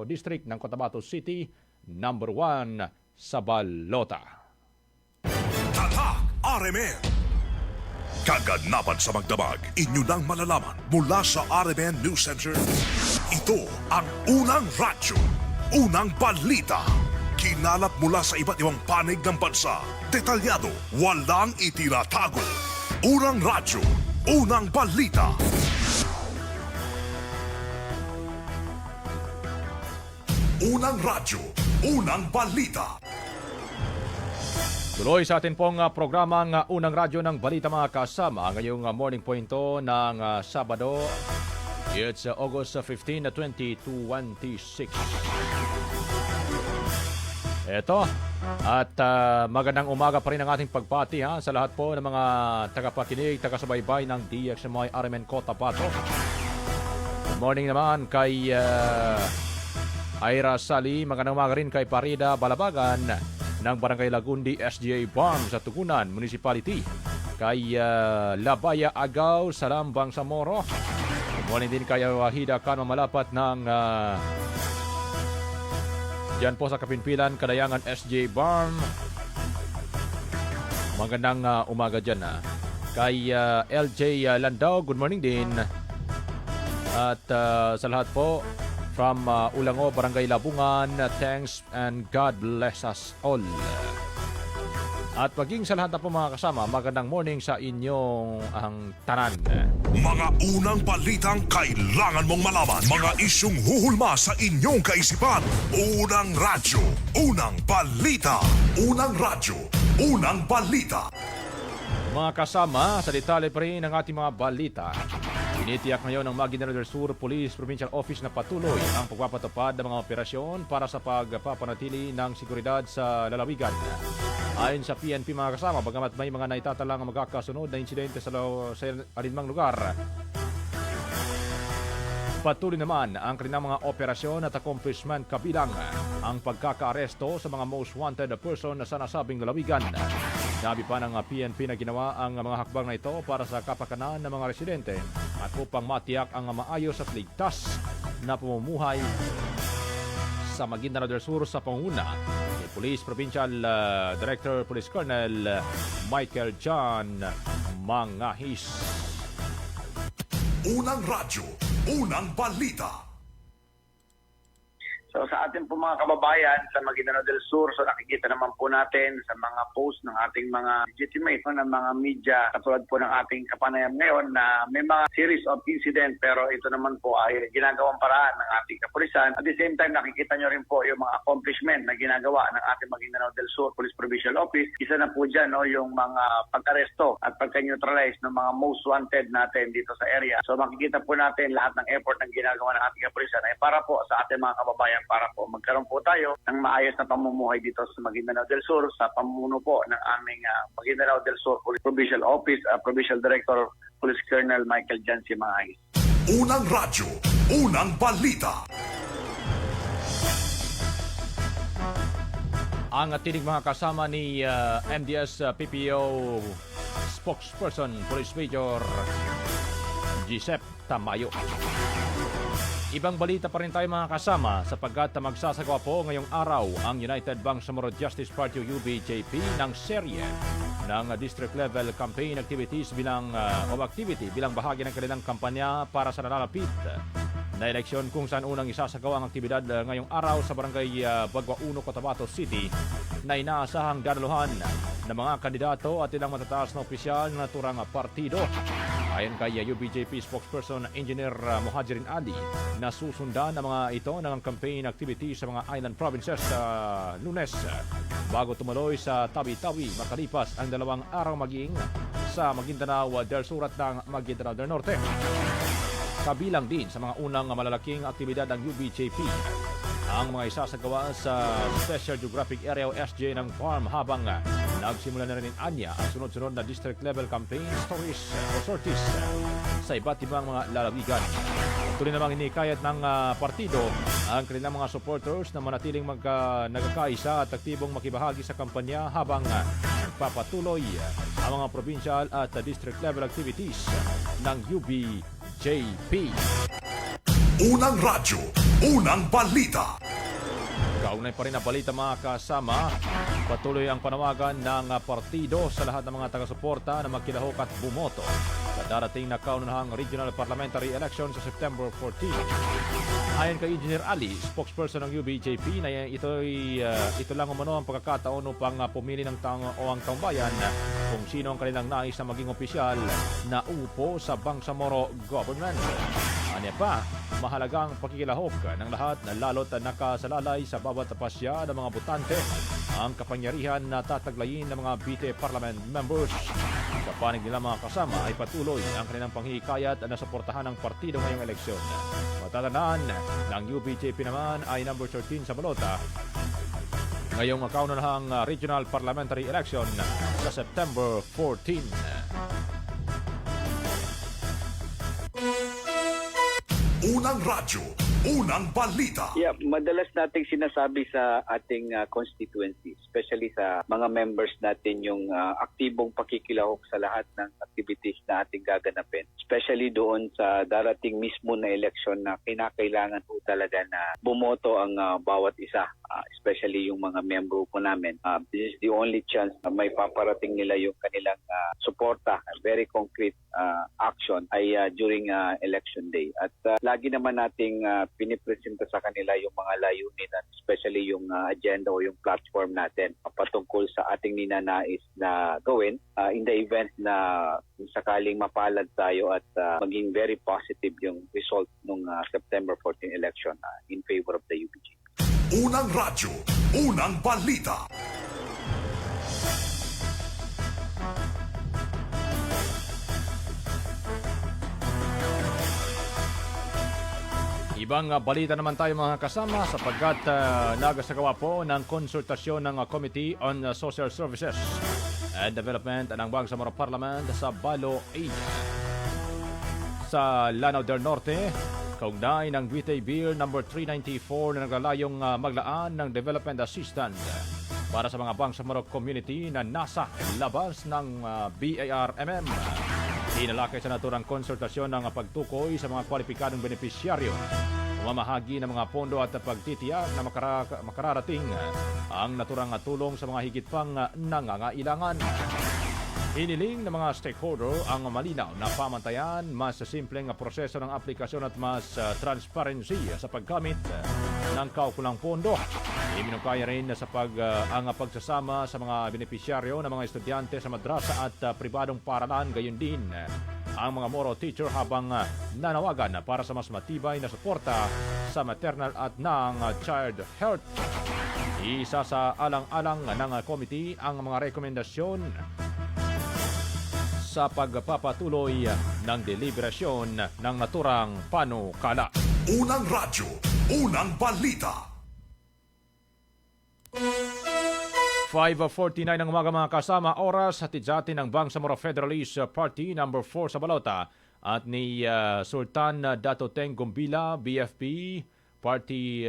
District ng Cotabato City, number 1 sa balota.
Tatak RMN. Kaganapan sa magdamag, inyo nang malalaman mula sa RMN News Center. Ito ang unang radyo, unang balita. Kinalap mula sa iba't ibang panig ng bansa. Detalyado, walang itinatago. Unang radyo, unang balita. Unang radyo, unang balita.
Tuloy sa atin pong programang Unang Radyo ng Balita mga kasama. Ngayong morning po ito ng Sabado. It's August 15, 2026. Ito. At magandang umaga pa rin ang ating pagpati sa lahat po ng mga tagapakinig, tagasubaybay ng DXMY RMN Cotabato. Good morning naman kay Ira Sali. Magandang umaga rin kay Parida Balabagan ng Barangay Lagundi SGA Farm sa Tugunan Municipality. Kay Labaya Agaw sa Lambang Samoro. Good morning din kay Wahida Kanwa Malapat ng diyan po sa Kapinpilan, Kadayangan SGA Farm. Magandang umaga dyan. Kay LJ Landau, good morning din. At sa lahat po from Ulango, Barangay Labungan, thanks and God bless us all. At maging sa lahat na po mga kasama, magandang morning sa inyong ang tanan.
Mga unang balitang kailangan mong malaman. Mga isyong huhulma sa inyong kaisipan. Unang radyo, unang balita. Unang radyo, unang balita.
Mga kasama, sa detalye pa rin ng ating mga balita. Initiyak ngayon ng Maguindanao del Sur Police Provincial Office na patuloy ang pagpapatupad ng mga operasyon para sa pagpapanatili ng seguridad sa lalawigan. Ayon sa PNP mga kasama, bagamat may mga naitatalang magkakasunod na insidente sa alinmang lugar, patuloy naman ang kanilang mga operasyon at accomplishment kabilang ang pagkakaaresto sa mga most wanted person sa nasabing lalawigan. Sabi pa ng PNP na ginawa ang mga hakbang na ito para sa kapakanan ng mga residente at upang matiyak ang maayos at ligtas na pamumuhay sa Maguindanao del Sur sa pangunguna ni Police Provincial Director Police Colonel Michael John Mangahis.
Unang radyo, unang balita.
So sa ating po mga kababayan sa Maguindanao del Sur, so nakikita naman po natin sa mga post ng ating mga legitimate ng mga media katulad po ng ating kapanayam ngayon na may mga series of incident pero ito naman po ay ginagawang paraan ng ating kapulisan. At the same time nakikita nyo rin po yung mga accomplishment na ginagawa ng ating Maguindanao del Sur Police Provincial Office. Isa na po dyan yung mga pag-aresto at pagka-neutralize ng mga most wanted natin dito sa area. So makikita po natin lahat ng effort na ginagawa ng ating kapulisan ay para po sa ating mga kababayan, para po magkaroon po tayo ng maayos na pamumuhay dito sa Maguindanao del Sur sa pamumuno po ng aming Maguindanao del Sur Police Provincial Office, Provincial Director Police Colonel Michael Jansi Mangahis.
Unang radyo, unang balita.
Ang tinig mga kasama ni MDS PPO spokesperson Police Major Gisep Tamayo. Ibang balita pa rin tayo mga kasama sapagkat magsasagawa po ngayong araw ang United Bangsamoro Justice Party o UBJP ng serye ng district level campaign activities bilang bahagi ng kanilang kampanya para sa nalalapit na eleksyon kung saan unang isasagawa ang aktibidad ngayong araw sa Barangay Bagwa 1, Cotabato City na inaasahang daraluhan ng mga kandidato at ilang matataas na opisyal na naturang partido. Ayon kay UBJP spokesperson Engineer Muhajirin Ali, nasusundan ang mga ito ng campaign activity sa mga island provinces sa Lunes bago tumuloy sa Tawi-Tawi makalipas ang 2 araw maging sa Maguindanao del Sur at ng Maguindanao del Norte. Kabilang din sa mga unang malalaking aktibidad ng UBJP ang mga isasagawa sa Special Geographic Area o SGA ng farm habang nagsimula na rin Anya ang sunod-sunod na district level campaign sorties sa iba't ibang mga lalawigan. Tuloy namang inikayat ng partido ang kanilang mga supporters na manatiling nagkakaisa at aktibong makibahagi sa kampanya habang nagpapatuloy ang mga provincial at district level activities ng UBJP.
Unang radyo, unang balita.
Kaugnay pa rin ang balita mga kasama. Patuloy ang panawagan ng partido sa lahat ng mga taga-suporta na magkilahok at bumoto sa darating na kaunahang regional parliamentary election sa September 14. Ayon kay Engineer Ali, spokesperson ng UBJP, na ito lang umano ang pagkakataon upang pumili ng ang taumbayan kung sino ang kanilang nais na maging opisyal na upo sa Bangsamoro government. Anya pa, mahalagang pakikilahok ng lahat na lalo't nakasalalay sa bawat pasya ng mga botante ang kapangyarihan na tataglayin ng mga BT Parliament members. Sa panig nila mga kasama ay patuloy ang kanilang panghihikayat na suportahan ng partido ngayong eleksyon. Matatandaan ng UBJP naman ay number 13 sa balota ngayong kaunahang regional parliamentary election sa September 14.
Unang radyo, unang balita.
Yeah, madalas nating sinasabi sa ating constituency, especially sa mga members natin, yung aktibong pakikilahok sa lahat ng activities na ating gaganapin. Especially doon sa darating mismo na eleksyon na kinakailangan po talaga na bumoto ang bawat isa, especially yung mga membro po namin. This is the only chance na may paparating nila yung kanilang suporta, very concrete action ay during election day. At lagi naman nating pinipresenta sa kanila yung mga layunin at especially yung agenda o yung platform natin patungkol sa ating ninanais na gawin in the event na sakaling mapalad tayo at maging very positive yung result ng September 14 election in favor of the UBG.
Unang radyo, unang balita.
Ibang balita naman tayo mga kasama sapagkat nagasagawa po ng konsultasyon ng Committee on Social Services and Development ng Bangsamoro Parliament sa Balo Age sa Lanao del Norte kaugnay ng Duitay Bill No. 394 na naglalayong maglaan ng development assistance para sa mga Bangsamoro community na nasa labas ng BARMM. Inalakay sa naturang konsultasyon ng pagtukoy sa mga kwalipikadong benepisyaryo, mamahagi ng mga pondo at pagtitiyak na makararating ang naturang tulong sa mga higit pang nangangailangan. Hiniling ng mga stakeholder ang malinaw na pamantayan, mas simpleng proseso ng aplikasyon at mas transparency sa paggamit ng kaukulang pondo. Iminukaya rin sa ang pagsasama sa mga benepisyaryo ng mga estudyante sa madrasa at pribadong paaralan, gayon din ang mga Moro teacher habang nanawagan para sa mas matibay na suporta sa maternal at ng child health. Isa sa alang-alang ng committee ang mga rekomendasyon sa pagpapatuloy ng deliberasyon ng naturang panukala.
Unang radyo, unang balita.
5:49 ng umaga mga kasama, oras hatid sa atin ng Bangsamoro Federalist Party No. 4 sa balota at ni Sultan Dato Teng Gumbila, BFP Party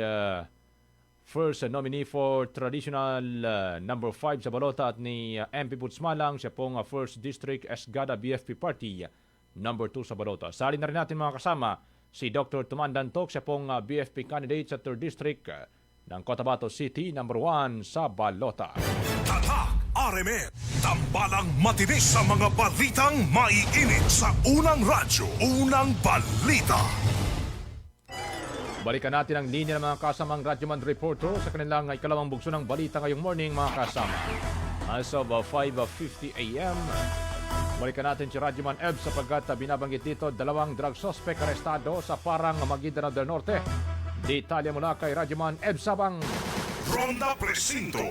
first nominee for traditional No. 5 sa balota at ni MP Putsmalang, siya pong first district Esgada BFP Party No. 2 sa balota. Sali na rin natin mga kasama si Dr. Tumandantok, siya pong BFP candidate sa 3rd district ng Cotabato City No. 1 sa balota.
Tatak RMN, tambalang matinis sa mga balitang maiinit sa unang radyo, unang balita.
Balikan natin ang linya ng mga kasamang Radyoman reporter sa kanilang ikalawang bugso ng balita ngayong morning mga kasama. As of 5:50 a.m., balikan natin si Radyoman Eb sapagkat binabanggit dito 2 drug suspect arestado sa Parang, Maguindanao del Norte. Detalye mula kay Radyoman Eb Sabang.
Ronda Presinto.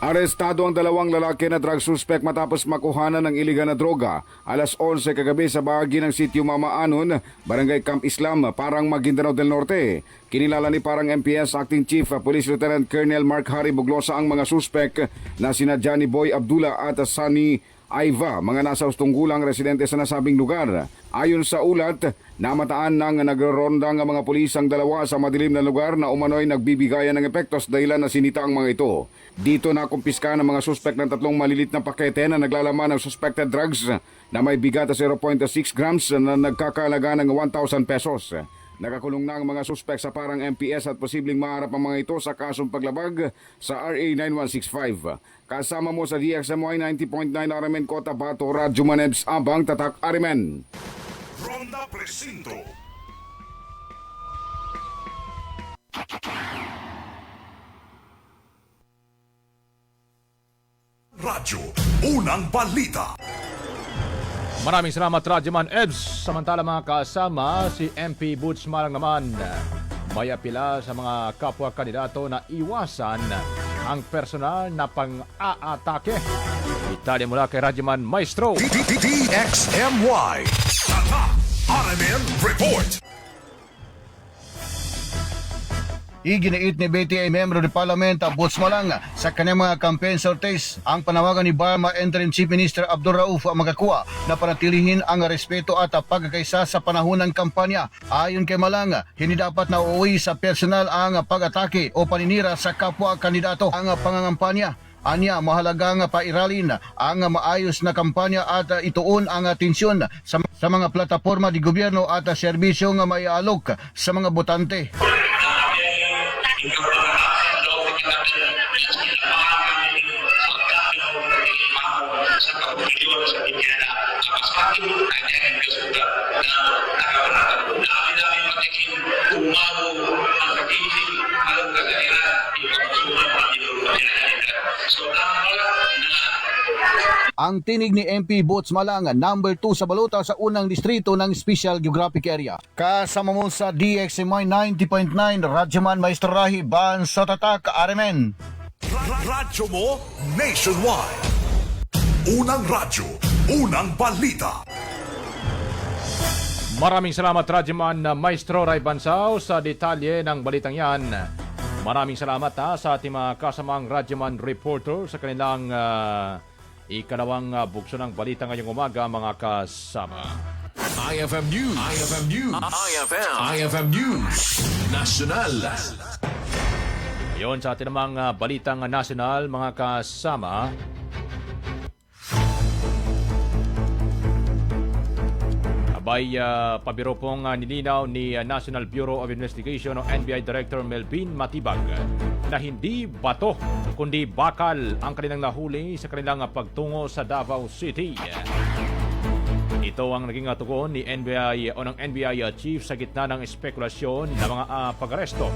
Arestado ang dalawang lalaki na drug suspect matapos makuhanan ng iligal na droga alas 11 kagabi sa bahagi ng sitio Mamaanon, Barangay Camp Islam, Parang Maguindanao del Norte. Kinilala ni Parang MPS Acting Chief Police Lieutenant Colonel Mark Harry Buglosa ang mga suspect na sina Johnny Boy Abdullah at Sunny Aiva, mga nasa ustunggulang residente sa nasabing lugar. Ayon sa ulat, namataan ng nagrorondang mga pulis ang dalawa sa madilim na lugar na umano'y nagbibigayan ng epektos dahilan na sinita ang mga ito. Dito nakumpiska ng mga suspect ng 3 malilit na pakete na naglalaman ng suspected drugs na may bigat na 0.6 grams na nagkakalaga ng 1,000 pesos. Nakakulong na ang mga suspect sa Parang MPS at posibleng maharap ang mga ito sa kasong paglabag sa RA 9165. Kasama mo sa DXMY 90.9 RMN Kota Bato, Radyo Manebs Abang Tatak Arimen.
Ronda Presinto. Radyo Unang Balita.
Maraming salamat, Radyoman Ebs. Samantala mga kasama, si MP Boots Malang naman may apila sa mga kapwa kandidato na iwasan ang personal na pang-aatake. Detalye mula kay Radyoman Maestro.
DXMY Tatak RMN Report.
Iginiit ni BTA membro ng Parliament Boots Malang sa kanyang mga campaign sorties ang panawagan ni Burma Interim Chief Minister Abdul Rauf Magakua na panatilihin ang respeto at pagkakaisa sa panahon ng kampanya. Ayon kay Malang, hindi dapat na uuwi sa personal ang pag-atake o paninira sa kapwa kandidato ang pangangampanya. Anya, mahalagang pairalin ang maayos na kampanya at ituon ang atensyon sa mga plataforma di gobyerno at serbisyong may alok sa mga botante. Ang tinig ni MP Boots Malang, number 2 sa balota sa unang distrito ng Special Geographic Area. Kasama mo sa DXMY 90.9, Radyoman Maestro Rahi, Ban sa Tatak, Arimen.
Radyo mo nationwide. Unang radyo, unang balita.
Maraming salamat, Radyoman Maestro Ray Bansao, sa detalye ng balitang yan. Maraming salamat sa ating mga kasamang Radyoman reporter sa kanilang ikalawang bugso ng balita ngayong umaga, mga kasama.
IFM News. IFM News. IFM News. National.
Yon sa ating mga balitang national, mga kasama. Abay, pabiro pong nilinaw ni National Bureau of Investigation o NBI Director Melvin Matibag na hindi bato kundi bakal ang kanilang nahuli sa kanilang pagtungo sa Davao City. Ito ang naging tugon ni NBI o ng NBI Chief sa gitna ng espekulasyon ng mga pag-aresto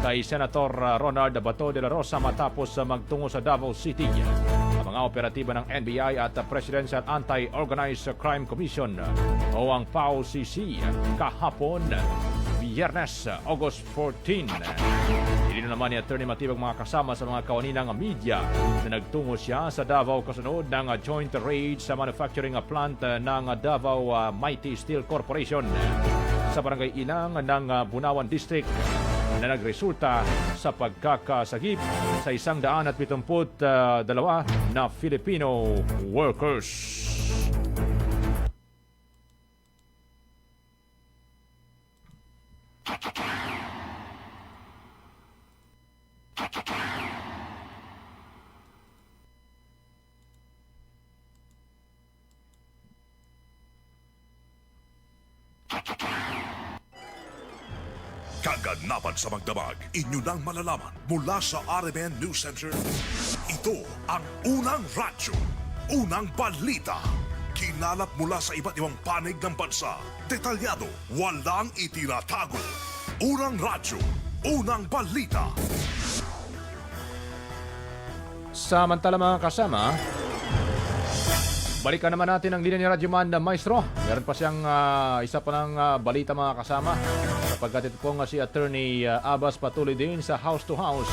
kay Senator Ronald Bato de la Rosa matapos magtungo sa Davao City. Ang mga operatiba ng NBI at Presidential Anti-Organized Crime Commission o ang PAO-CC kahapon, Biyernes, August 14. Hindi naman ni Attorney Matibag mga kasama sa mga kawaninang media na nagtungo siya sa Davao kasunod ng joint raid sa manufacturing plant ng Davao Mighty Steel Corporation sa Barangay Ilang ng Bunawan District na nagresulta sa pagkakasagip sa 172 na Filipino workers.
Kaganapan sa magdamag, inyo nang malalaman mula sa RMN News Center. Ito ang Unang Radyo, Unang Balita. Kinalap mula sa iba't ibang panig ng bansa. Detalyado, walang itinatago. Unang Radyo, Unang Balita.
Samantala mga kasama, balikan naman natin ang linya ni Radyoman Maestro. Meron pa siyang isa pa ng balita mga kasama. Sapagkat ito pong si Attorney Abbas patuloy din sa house to house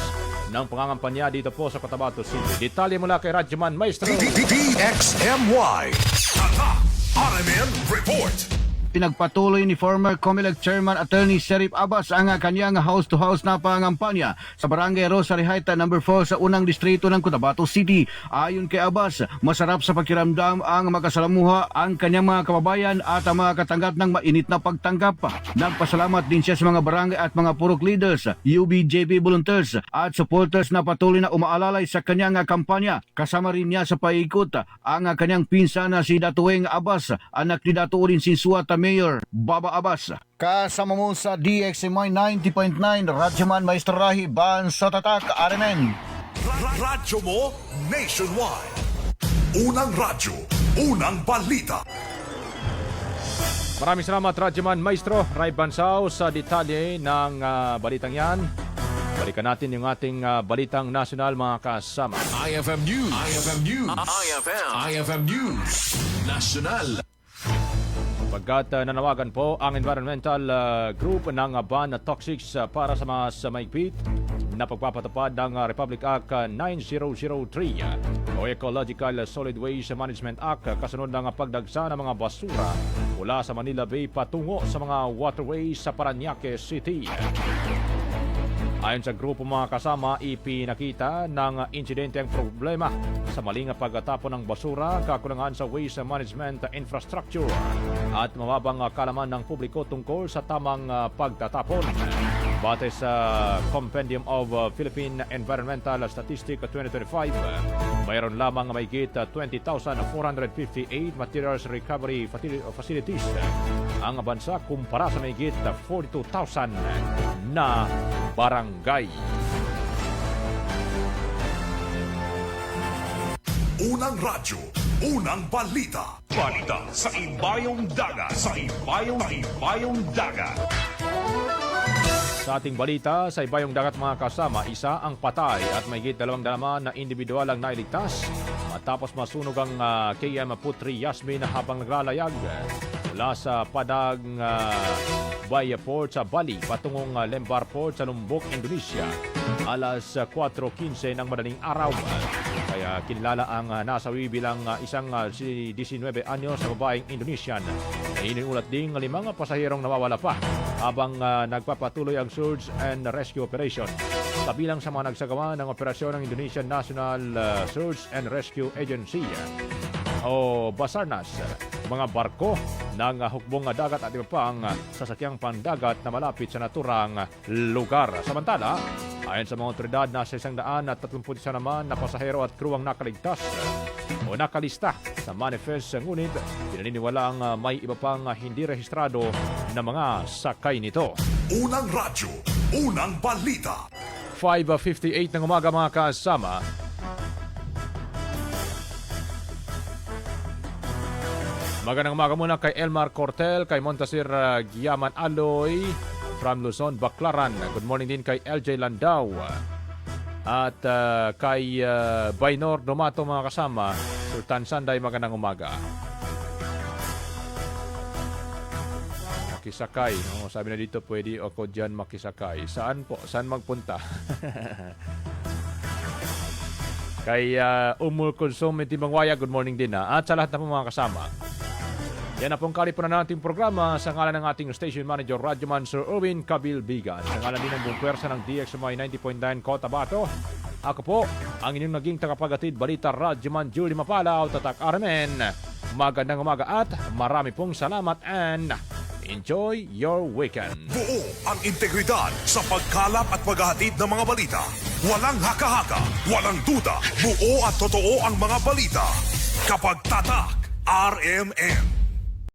ng pangangampanya dito po sa Cotabato City. Detalye mula kay Radyoman Maestro.
DXMY. Tatak RMN Report.
Pinagpatuloy ni former COMELEC Chairman Attorney Serif Abbas ang kanyang house-to-house na pangampanya sa Barangay Rosary Heights No. 4 sa unang distrito ng Cotabato City. Ayon kay Abbas, masarap sa pakiramdam ang makasalamuha ang kanyang mga kababayan at makatanggap ng mainit na pagtanggap. Nagpasalamat din siya sa mga barangay at mga purok leaders, UBJP volunteers at supporters na patuloy na umaalalay sa kanyang kampanya. Kasama rin niya sa paikot ang kanyang pinsan na si Datueng Abbas, anak ni Datu Urin Sinsuat Mayor Baba Abbas. Kasama mo sa DXMY 90.9 Radyoman Maestro Rahi Ban sa Tatak RMN.
Radyo mo nationwide. Unang radyo, unang balita.
Maraming salamat Radyoman Maestro Ray Bansao sa detalye ng balitang yan. Balikan natin yung ating balitang nasyonal mga kasama.
IFM News. IFM News. IFM News. National.
Pagkat nanawagan po ang environmental group ng ban na toxics para sa mga maigpit na pagpapatupad ng Republic Act 9003 o Ecological Solid Waste Management Act kasunod ng pagdagsa ng mga basura mula sa Manila Bay patungo sa mga waterways sa Parañaque City. Ayon sa grupo mga kasama, ipinakita ng insidente ang problema sa maling pagtatapon ng basura, kakulangan sa waste management infrastructure at mababang kalaman ng publiko tungkol sa tamang pagtatapon. Batay sa Compendium of Philippine Environmental Statistics 2025, mayroon lamang mahigit 20,458 materials recovery facilities ang bansa kumpara sa mahigit 42,000 na barangay.
Unang radyo, unang balita. Balita sa Ibayong Dagat. Sa Ibayong Dagat.
Sa ating balita, sa Ibayong Dagat mga kasama, isa ang patay at mahigit 2 na individual ang nailigtas matapos masunog ang KM Putri Yasmin habang naglalayag mula sa Padang Bay Port sa Bali patungong Lembar Port sa Lombok, Indonesia alas 4:15 ng madaling araw. Kaya kinilala ang nasawi bilang isang 19 anyos na babaeng Indonesian. Iniulat ding 5 pasahirong nawawala pa habang nagpapatuloy ang search and rescue operation. Kabilang sa mga nagsagawa ng operasyon ng Indonesian National Search and Rescue Agency o Basarnas, mga barko ng hukbong dagat at iba pang sasakyang pandagat na malapit sa naturang lugar. Samantala, ayon sa mga otoridad, nasa 131 naman na pasahero at crew ang nakaligtas o nakalista sa manifest, ngunit pinaniniwala ang may iba pang hindi rehistrado na mga sakay nito.
Unang radyo, unang balita.
5:58 ng umaga mga kasama. Magandang umaga muna kay Elmar Cortel, kay Montasir Giaman Aloy from Luzon, Baclaran. Good morning din kay LJ Landau. At kay Baynor Domato mga kasama, Sultan Sanday, magandang umaga. Makisakay. Sabi na dito, pwede ako dyan makisakay. Saan po? Saan magpunta? Kay Umul Consum Timbangwaya, good morning din na. At sa lahat na po mga kasama. Yan na pong kalipunan nating programa sa ngalan ng ating station manager, Radyoman Sir Erwin Cabilbigan. Sa ngalan din ng buong pwersa ng DXMY 90.9 Cotabato. Ako po, ang inyong naging tagapagatid balita, Radyoman Julie Mapala o Tatak RMN. Magandang umaga at marami pong salamat and enjoy your weekend.
Buo ang integridad sa pagkalap at paghahatid ng mga balita. Walang haka-haka, walang duda, buo at totoo ang mga balita. Kapag Tatak RMN.